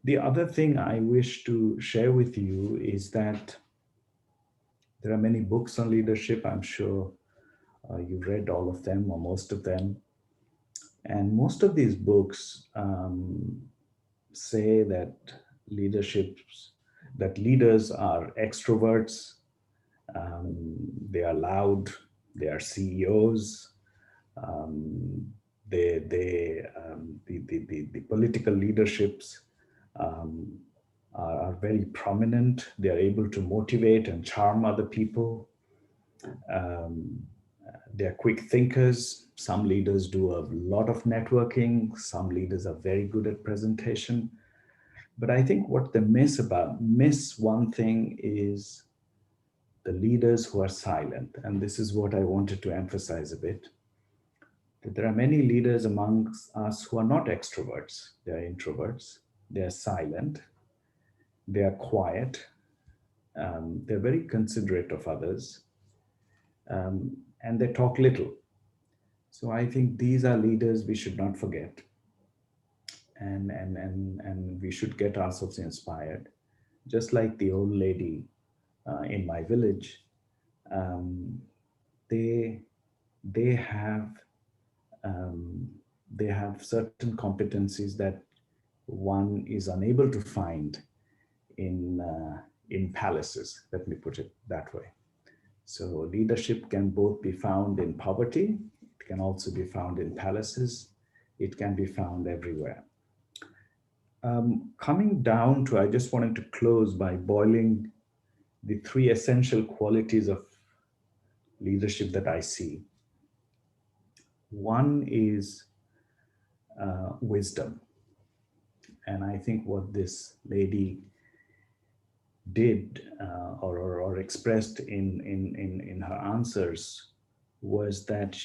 Speaker 5: The other thing I wish to share with you is that there are many books on leadership. I'm sure you've read all of them or most of them. And most of these books say that leaders are extroverts, they are loud, they are CEOs, the political leaderships are very prominent. They are able to motivate and charm other people. They're quick thinkers. Some leaders do a lot of networking. Some leaders are very good at presentation. But I think what they miss one thing is the leaders who are silent. And this is what I wanted to emphasize a bit. That there are many leaders amongst us who are not extroverts. They are introverts. They are silent. They are quiet. They're very considerate of others. And they talk little. So I think these are leaders we should not forget. And we should get ourselves inspired. Just like the old lady in my village, they have certain competencies that one is unable to find in palaces, let me put it that way. So leadership can both be found in poverty, it can also be found in palaces, it can be found everywhere. Coming down to, I just wanted to close by boiling the three essential qualities of leadership that I see. One is wisdom. And I think what this lady did or expressed in her answers was that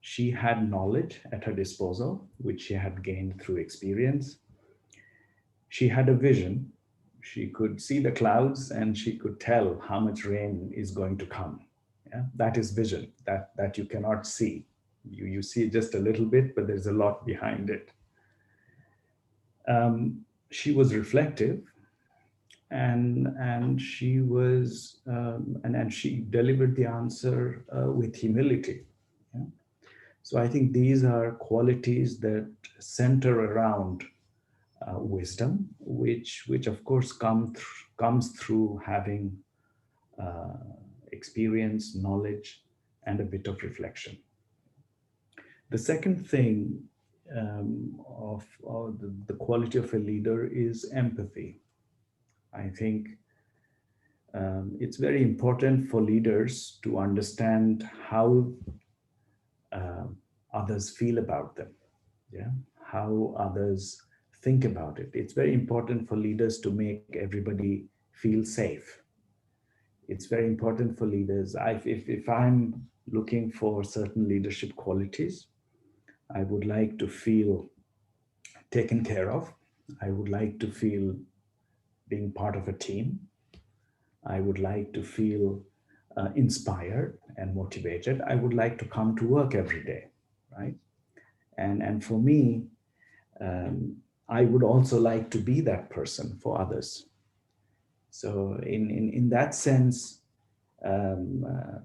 Speaker 5: she had knowledge at her disposal, which she had gained through experience. She had a vision. She could see the clouds and she could tell how much rain is going to come. Yeah? That is vision, that you cannot see. You see just a little bit, but there's a lot behind it. She was reflective, and she was and she delivered the answer with humility. Yeah? So I think these are qualities that center around wisdom, which of course comes through having experience, knowledge, and a bit of reflection. The second thing of the quality of a leader is empathy. I think it's very important for leaders to understand how others feel about them, yeah, how others think about it. It's very important for leaders to make everybody feel safe. It's very important for leaders. If I'm looking for certain leadership qualities, I would like to feel taken care of. I would like to feel being part of a team. I would like to feel inspired and motivated. I would like to come to work every day, right? And for me, I would also like to be that person for others. So in that sense, there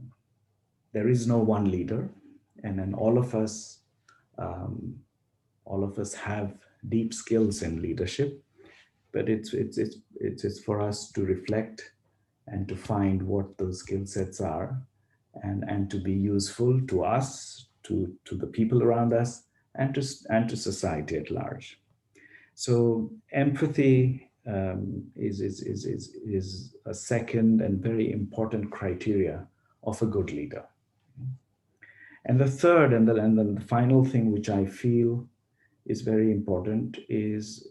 Speaker 5: is no one leader, and then all of us have deep skills in leadership, but it's for us to reflect and to find what those skill sets are, and to be useful to us, to the people around us, and to society at large. So empathy is a second and very important criteria of a good leader. And the third and then the final thing, which I feel is very important, is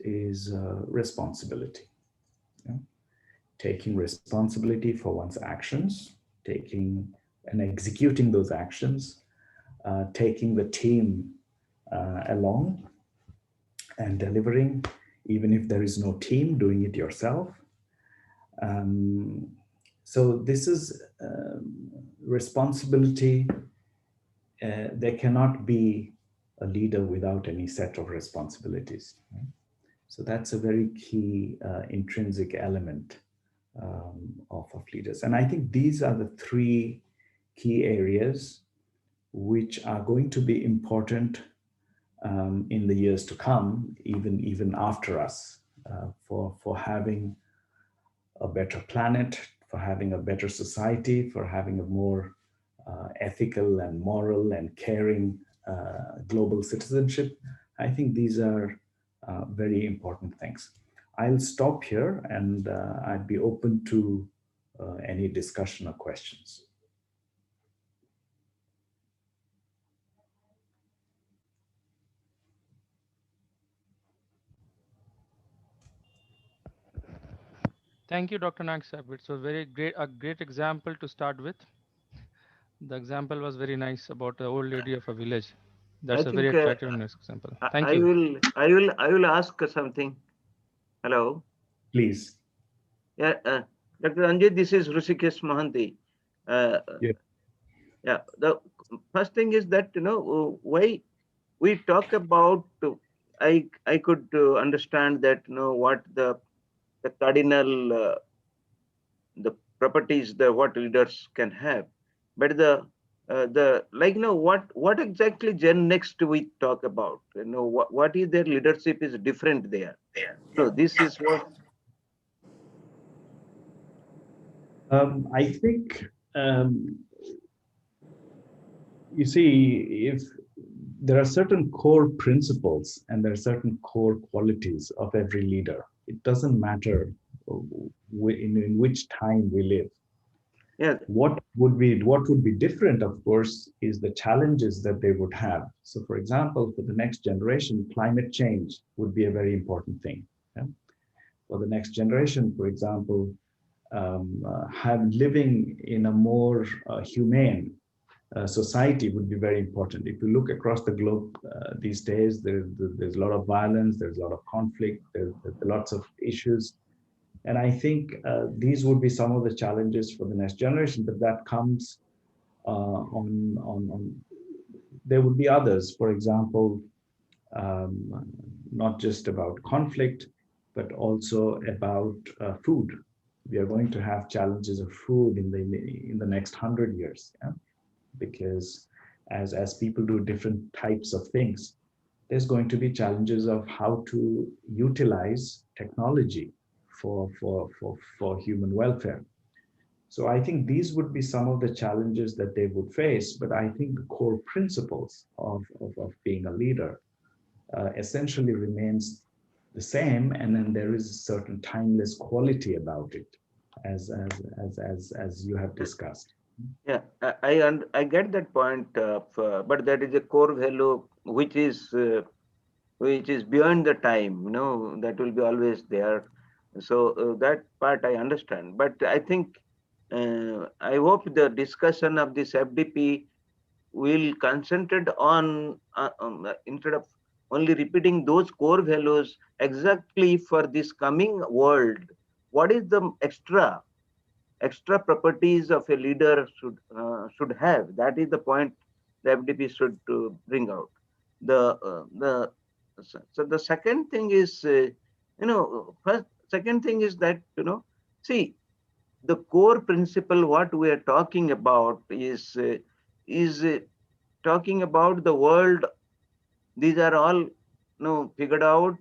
Speaker 5: responsibility. Yeah? Taking responsibility for one's actions, taking and executing those actions, taking the team along and delivering, even if there is no team, doing it yourself. So this is responsibility. There cannot be a leader without any set of responsibilities. Right? So that's a very key intrinsic element of leaders. And I think these are the three key areas which are going to be important in the years to come, even after us, for having a better planet, for having a better society, for having a more ethical and moral and caring global citizenship. I think these are very important things. I'll stop here, and I'd be open to any discussion or questions.
Speaker 6: Thank you, Dr. Nagsab. It was a great example to start with. The example was very nice about the old lady of a village. That's a very attractive example. Thank you.
Speaker 4: I will ask something. Hello.
Speaker 5: Please.
Speaker 4: Yeah, Dr. Anjay, this is Rishikesh Mohanty.
Speaker 5: Yeah.
Speaker 4: Yeah. The first thing is that why we talk about. I could understand that what the cardinal the properties that what leaders can have, but the what exactly Gennext we talk about? What is their leadership is different there. No, this is what.
Speaker 5: I think you see, if there are certain core principles and there are certain core qualities of every leader, it doesn't matter in which time we live.
Speaker 4: Yeah.
Speaker 5: What would be different, of course, is the challenges that they would have. So, for example, for the next generation, climate change would be a very important thing. Yeah? For the next generation, for example, living in a more humane society would be very important. If you look across the globe these days, there's a lot of violence, there's a lot of conflict, there's lots of issues. And I think these would be some of the challenges for the next generation, but that comes on there would be others, for example, not just about conflict, but also about food. We are going to have challenges of food in the next 100 years. Yeah? Because as people do different types of things, there's going to be challenges of how to utilize technology for human welfare. So I think these would be some of the challenges that they would face, but I think the core principles of being a leader essentially remains the same, and then there is a certain timeless quality about it, as you have discussed.
Speaker 4: Yeah, I get that point, but that is a core value which is beyond the time. That will be always there. So that part I understand. But I think I hope the discussion of this FDP will concentrate on instead of only repeating those core values exactly for this coming world. What is the extra properties of a leader should have? That is the point the FDP should bring out. So the second thing is, second thing is that, see, the core principle what we are talking about is talking about the world. These are all figured out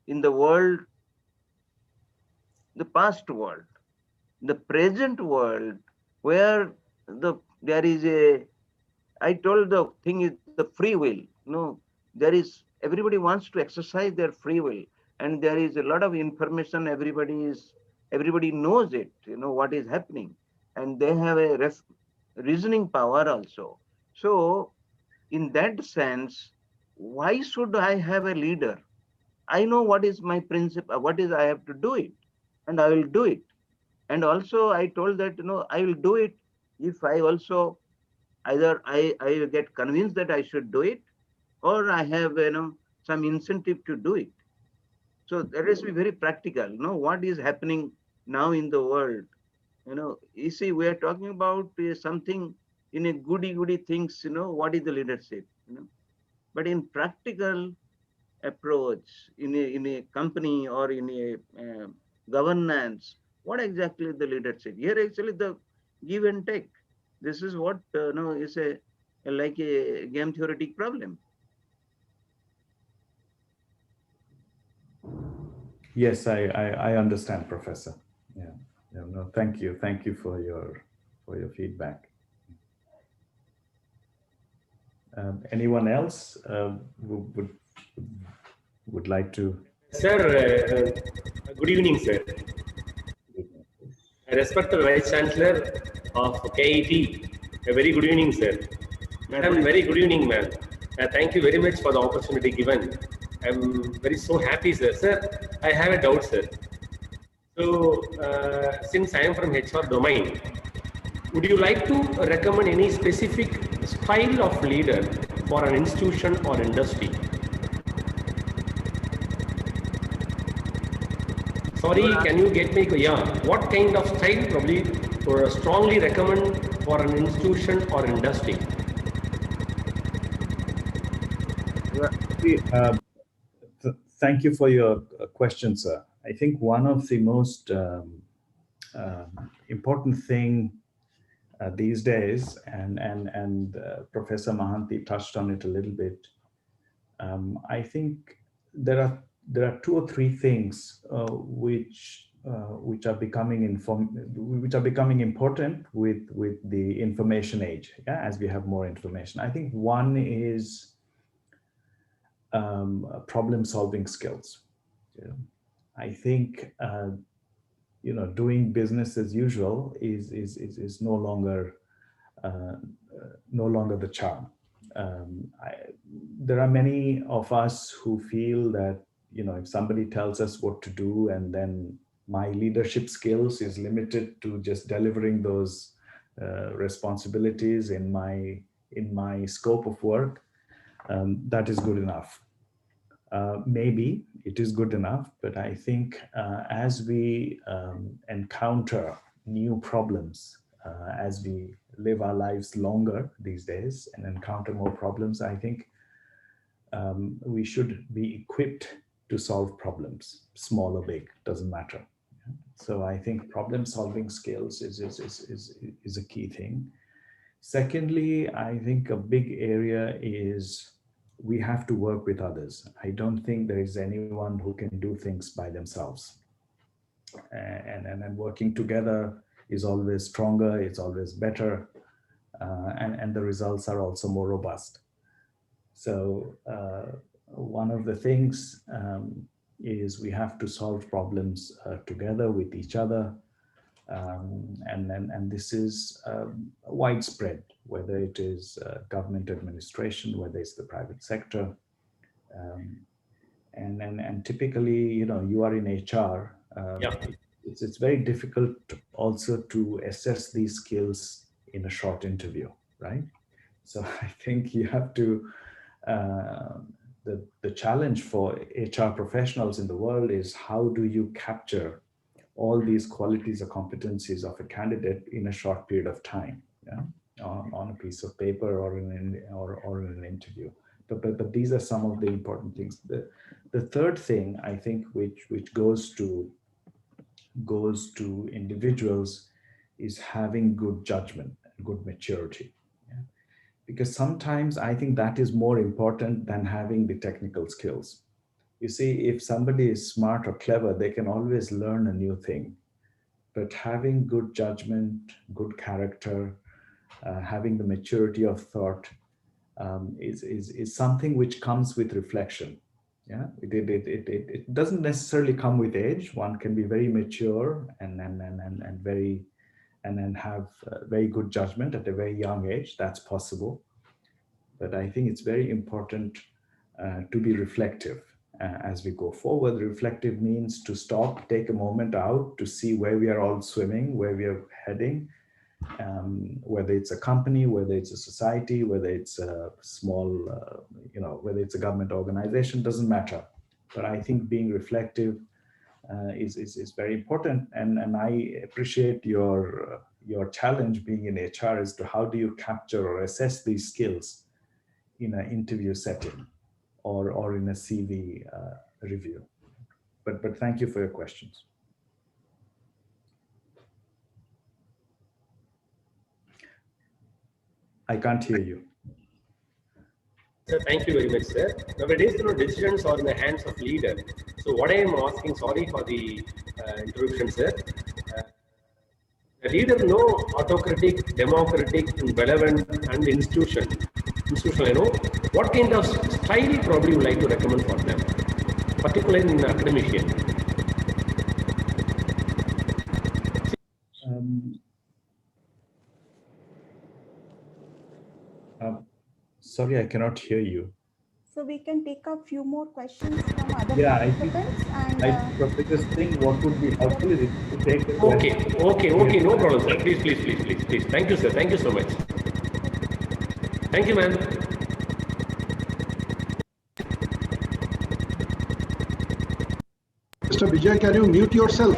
Speaker 4: in the world, the past world, the present world, where there is a, I told the thing is the free will. There is, everybody wants to exercise their free will, and there is a lot of information. Everybody knows it. What is happening, and they have a reasoning power also. So, in that sense, why should I have a leader? I know what is my principle. What is I have to do it, and I will do it. And also, I told that I will do it if I also either I get convinced that I should do it, or I have some incentive to do it. So that is be very practical. What is happening now in the world? You see, we are talking about something in a goody things. What is the leadership? But in practical approach, in a company or in a governance, what exactly is the leadership? Here actually the give and take. This is what is like a game theoretic problem.
Speaker 5: Yes, I understand, Professor. Yeah, no, thank you for your feedback. Anyone else would like to?
Speaker 7: Sir, good evening, sir. I respect the Vice Chancellor of KIT. A very good evening, sir. Madam, very good evening, ma'am. Thank you very much for the opportunity given. I'm very so happy, sir. Sir, I have a doubt, sir. So, since I am from HR domain, would you like to recommend any specific style of leader for an institution or industry? Sorry, can you get me? Yeah, what kind of style probably or strongly recommend for an institution or industry?
Speaker 5: Thank you for your question, sir. I think one of the most important thing these days, and Professor Mahanti touched on it a little bit. I think there are two or three things which are becoming important with the information age. Yeah, as we have more information. I think one is problem-solving skills. Yeah. I think doing business as usual is no longer the charm. There are many of us who feel that if somebody tells us what to do, and then my leadership skills is limited to just delivering those responsibilities in my scope of work, that is good enough. Maybe it is good enough, but I think as we encounter new problems, as we live our lives longer these days and encounter more problems, I think we should be equipped to solve problems, small or big, doesn't matter. So I think problem-solving skills is a key thing. Secondly, I think a big area is we have to work with others. I don't think there is anyone who can do things by themselves. And working together is always stronger, it's always better, and the results are also more robust. So one of the things is we have to solve problems together with each other. And this is widespread, whether it is government administration, whether it's the private sector. And typically, you are in HR. It's very difficult also to assess these skills in a short interview, right? So I think you have to, the challenge for HR professionals in the world is how do you capture all these qualities or competencies of a candidate in a short period of time, yeah? on a piece of paper or in an interview. But these are some of the important things. The third thing I think which goes to individuals is having good judgment, good maturity. Yeah? Because sometimes I think that is more important than having the technical skills. You see, if somebody is smart or clever, they can always learn a new thing. But having good judgment, good character, having the maturity of thought is something which comes with reflection. Yeah, it doesn't necessarily come with age. One can be very mature and have very good judgment at a very young age. That's possible. But I think it's very important to be reflective. As we go forward, reflective means to stop, take a moment out to see where we are all swimming, where we are heading, whether it's a company, whether it's a society, whether it's a small, whether it's a government organization, doesn't matter. But I think being reflective is very important. And I appreciate your challenge being in HR as to how do you capture or assess these skills in an interview setting or in a CV review. But thank you for your questions. I can't hear you.
Speaker 7: Sir, thank you very much, sir. Nowadays, decisions are in the hands of leader. So what I am asking, sorry for the interruption, sir. The leader know autocratic, democratic, relevant, and institutional. What kind of style probably you would like to recommend for them, particularly in academia?
Speaker 5: Sorry, I cannot hear you.
Speaker 1: So we can take a few more questions from other
Speaker 5: participants. I Professor Singh, what would be helpful is if you take the
Speaker 7: Okay, no problem, sir. Please. Thank you, sir. Thank you so much. Thank you, ma'am.
Speaker 3: Mr. Vijay, can you mute yourself?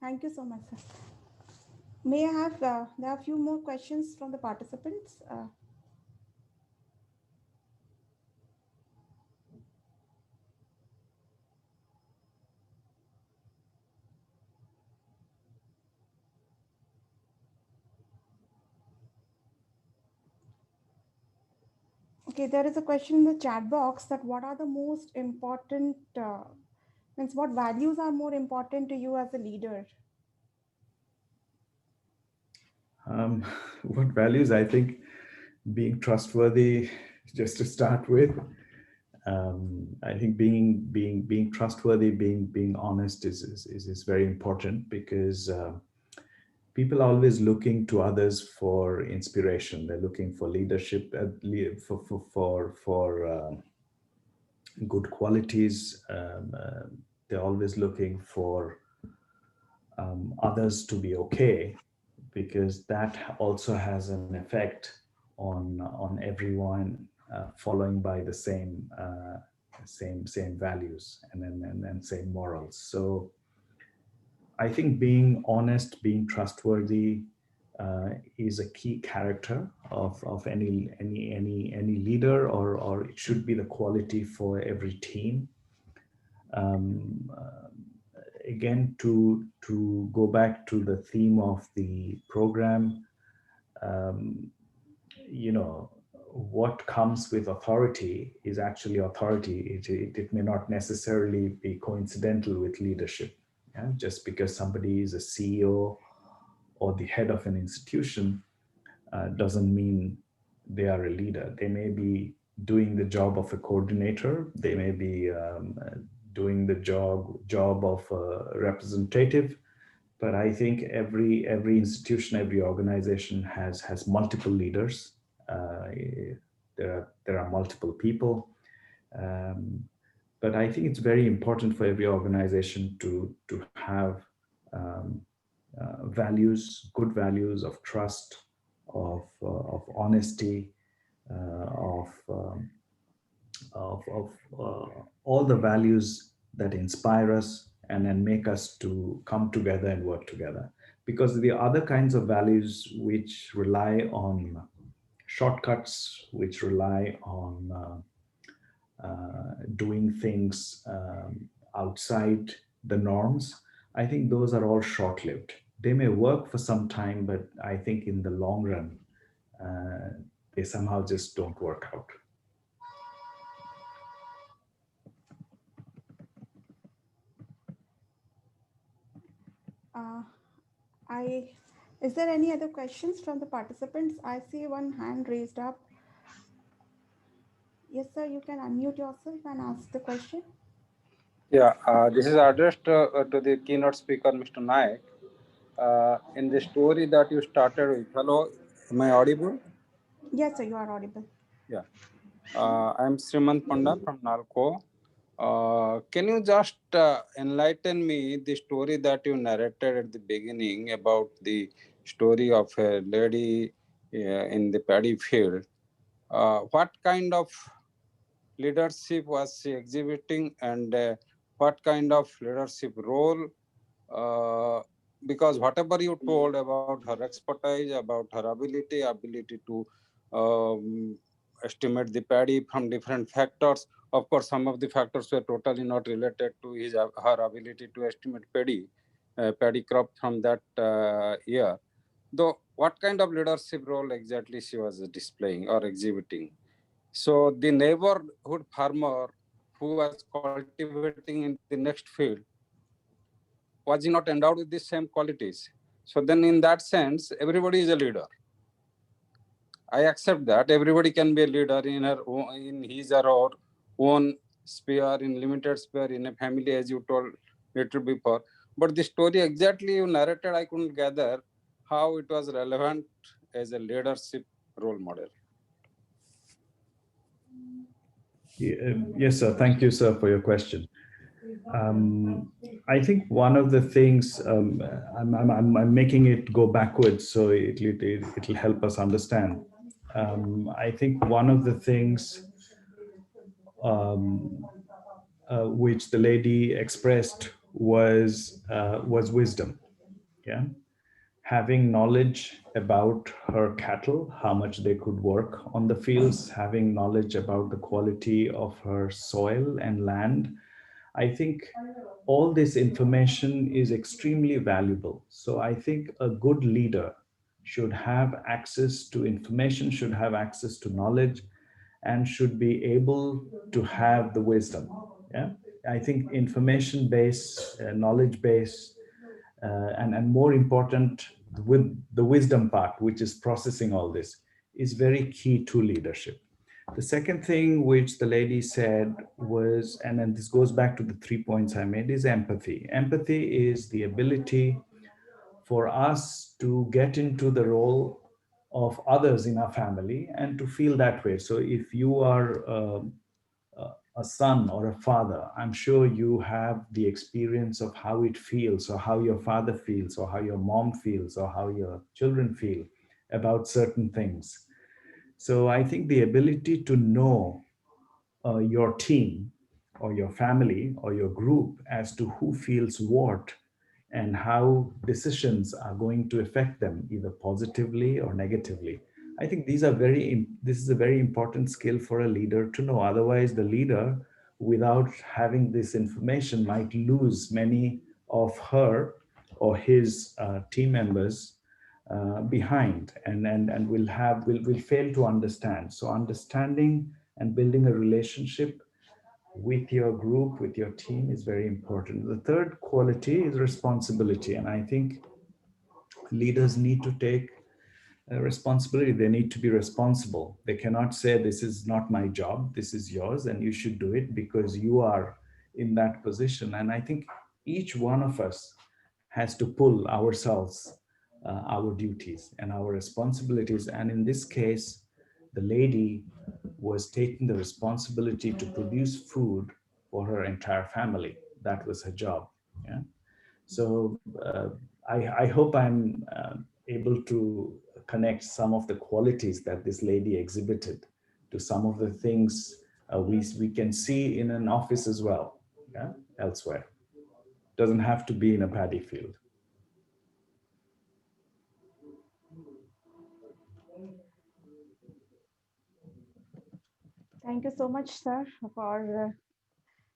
Speaker 1: Thank you so much, sir. May I have, there are a few more questions from the participants. Okay, there is a question in the chat box that what are the most important, means what values are more important to you as a leader?
Speaker 5: What values? I think being trustworthy, just to start with. I think being trustworthy, being honest is very important, because people are always looking to others for inspiration. They're looking for leadership, for good qualities. They're always looking for others to be okay, because that also has an effect on everyone following by the same values and same morals. So I think being honest, being trustworthy is a key character of any leader, or it should be the quality for every team. Again, to go back to the theme of the program, you know, what comes with authority is actually authority. It may not necessarily be coincidental with leadership. Yeah? Just because somebody is a CEO or the head of an institution doesn't mean they are a leader. They may be doing the job of a coordinator. They may be doing the job of a representative. But I think every institution, every organization has multiple leaders. There are multiple people. But I think it's very important for every organization to have values, good values of trust, of honesty, of all the values that inspire us and then make us to come together and work together. Because the other kinds of values which rely on shortcuts, which rely on doing things outside the norms, I think those are all short-lived. They may work for some time, but I think in the long run, they somehow just don't work out.
Speaker 1: Is there any other questions from the participants? I see one hand raised up. Yes, sir, you can unmute yourself and ask the question.
Speaker 8: Yeah, this is addressed to the keynote speaker, Mr. Naik. In the story that you started with, hello, am I audible?
Speaker 1: Yes, sir, you are audible.
Speaker 8: Yeah, I'm Srimant Panda from Nalco. Can you just enlighten me the story that you narrated at the beginning about the story of a lady in the paddy field? What kind of leadership was she exhibiting, and what kind of leadership role? Because whatever you told about her expertise, about her ability to estimate the paddy from different factors. Of course, some of the factors were totally not related to her ability to estimate paddy crop from that year. Though, what kind of leadership role exactly she was displaying or exhibiting? So the neighborhood farmer who was cultivating in the next field, was he not endowed with the same qualities? So then in that sense, everybody is a leader. I accept that everybody can be a leader in his or her own sphere, in limited sphere, in a family, as you told little before. But the story exactly you narrated, I couldn't gather how it was relevant as a leadership role model.
Speaker 5: Yes, sir. Thank you, sir, for your question. I think one of the things, I'm making it go backwards so it'll help us understand. I think one of the things which the lady expressed was wisdom. Yeah, having knowledge about her cattle, how much they could work on the fields, having knowledge about the quality of her soil and land. I think all this information is extremely valuable. So I think a good leader should have access to information, should have access to knowledge, and should be able to have the wisdom. Yeah, I think information based, knowledge based, and more important, with the wisdom part, which is processing all this, is very key to leadership. The second thing which the lady said was, and then this goes back to the 3 points I made, is empathy. Empathy is the ability for us to get into the role of others in our family and to feel that way. So if you are a son or a father, I'm sure you have the experience of how it feels, or how your father feels, or how your mom feels, or how your children feel about certain things. So I think the ability to know your team or your family or your group as to who feels what and how decisions are going to affect them either positively or negatively. I think this is a very important skill for a leader to know. Otherwise, the leader, without having this information, might lose many of her or his team members behind, and will fail to understand. So understanding and building a relationship with your group, with your team, is very important. The third quality is responsibility. And I think leaders need to take responsibility. They need to be responsible. They cannot say, this is not my job, this is yours, and you should do it because you are in that position. And I think each one of us has to pull ourselves, our duties and our responsibilities. And in this case, the lady was taking the responsibility to produce food for her entire family. That was her job. Yeah. So I hope I'm able to connect some of the qualities that this lady exhibited to some of the things we can see in an office as well, yeah, elsewhere. Doesn't have to be in a paddy field.
Speaker 1: Thank you so much, sir, for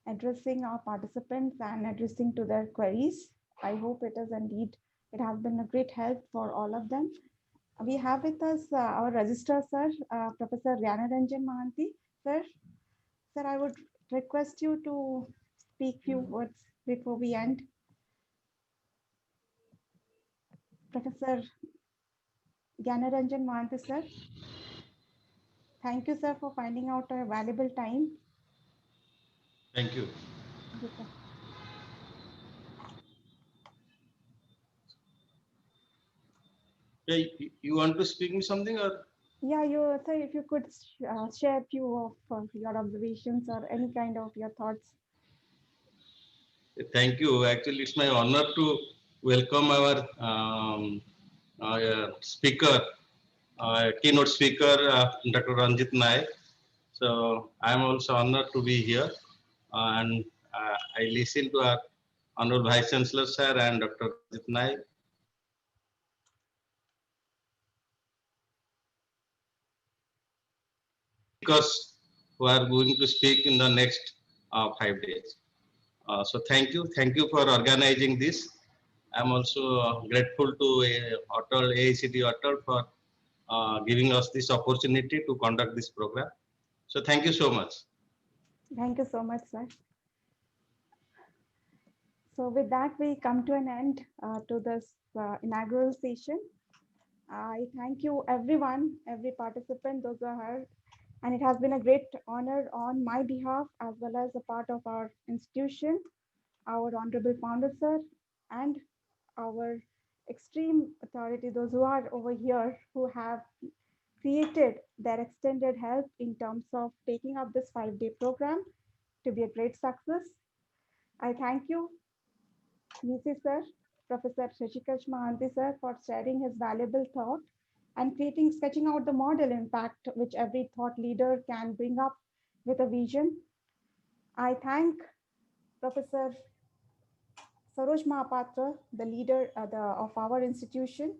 Speaker 1: addressing our participants and addressing to their queries. I hope it is indeed, it has been a great help for all of them. We have with us our registrar, sir, Professor Gyanaranjan Mahanti. Sir, I would request you to speak few words before we end. Professor Gyanaranjan Mahanti, sir. Thank you, sir, for finding out a valuable time.
Speaker 9: Thank you.
Speaker 1: Thank you, sir.
Speaker 9: Hey, you want to speak me something or?
Speaker 1: Yeah, sir, if you could share a few of your observations or any kind of your thoughts.
Speaker 9: Thank you. Actually, it's my honor to welcome our speaker, keynote speaker, Dr. Ranjit Naik. So I'm also honored to be here, and I listen to our Honorable Vice Chancellor Sir and Dr. Ranjit Naik. Because who are going to speak in the next 5 days. So thank you for organizing this. I'm also grateful to Atal, AICT Atal for giving us this opportunity to conduct this program. So thank you so much.
Speaker 1: Thank you so much, sir. So with that, we come to an end to this inaugural session. I thank you everyone, every participant, those who are here. And it has been a great honor on my behalf, as well as a part of our institution, our honorable founder, sir, and our extreme authority, those who are over here, who have created their extended help in terms of taking up this 5-day program to be a great success. I thank you, VC sir, Professor Shashikash Mahanti sir, for sharing his valuable thought and sketching out the model impact which every thought leader can bring up with a vision. I thank Professor Saroj Mahapatra, the leader of our institution.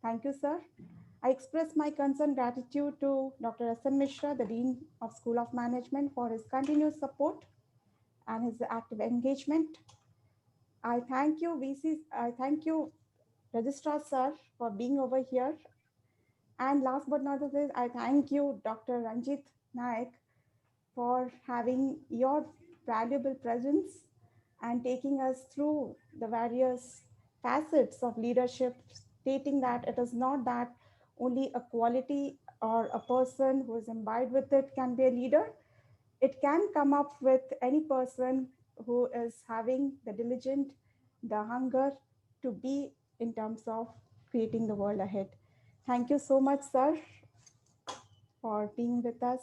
Speaker 1: Thank you, sir. I express my concern gratitude to Dr. S.N. Mishra, the Dean of School of Management, for his continuous support and his active engagement. I thank you, VC. I thank you, Registrar Sir, for being over here. And last but not least, I thank you, Dr. Ranjit Naik, for having your valuable presence and taking us through the various facets of leadership, stating that it is not that only a quality or a person who is imbibed with it can be a leader. It can come up with any person who is having the diligent, the hunger to be in terms of creating the world ahead. Thank you so much, sir, for being with us.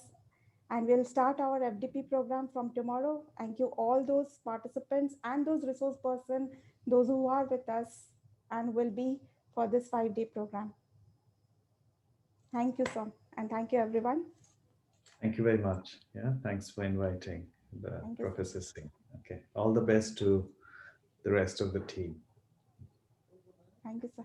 Speaker 1: And we'll start our FDP program from tomorrow. Thank you all those participants and those resource persons, those who are with us and will be for this 5-day program. Thank you, sir. And thank you, everyone.
Speaker 5: Thank you very much. Yeah, thanks for inviting Professor
Speaker 1: Sir.
Speaker 5: Singh. Okay, all the best to the rest of the team.
Speaker 1: Thank you, sir.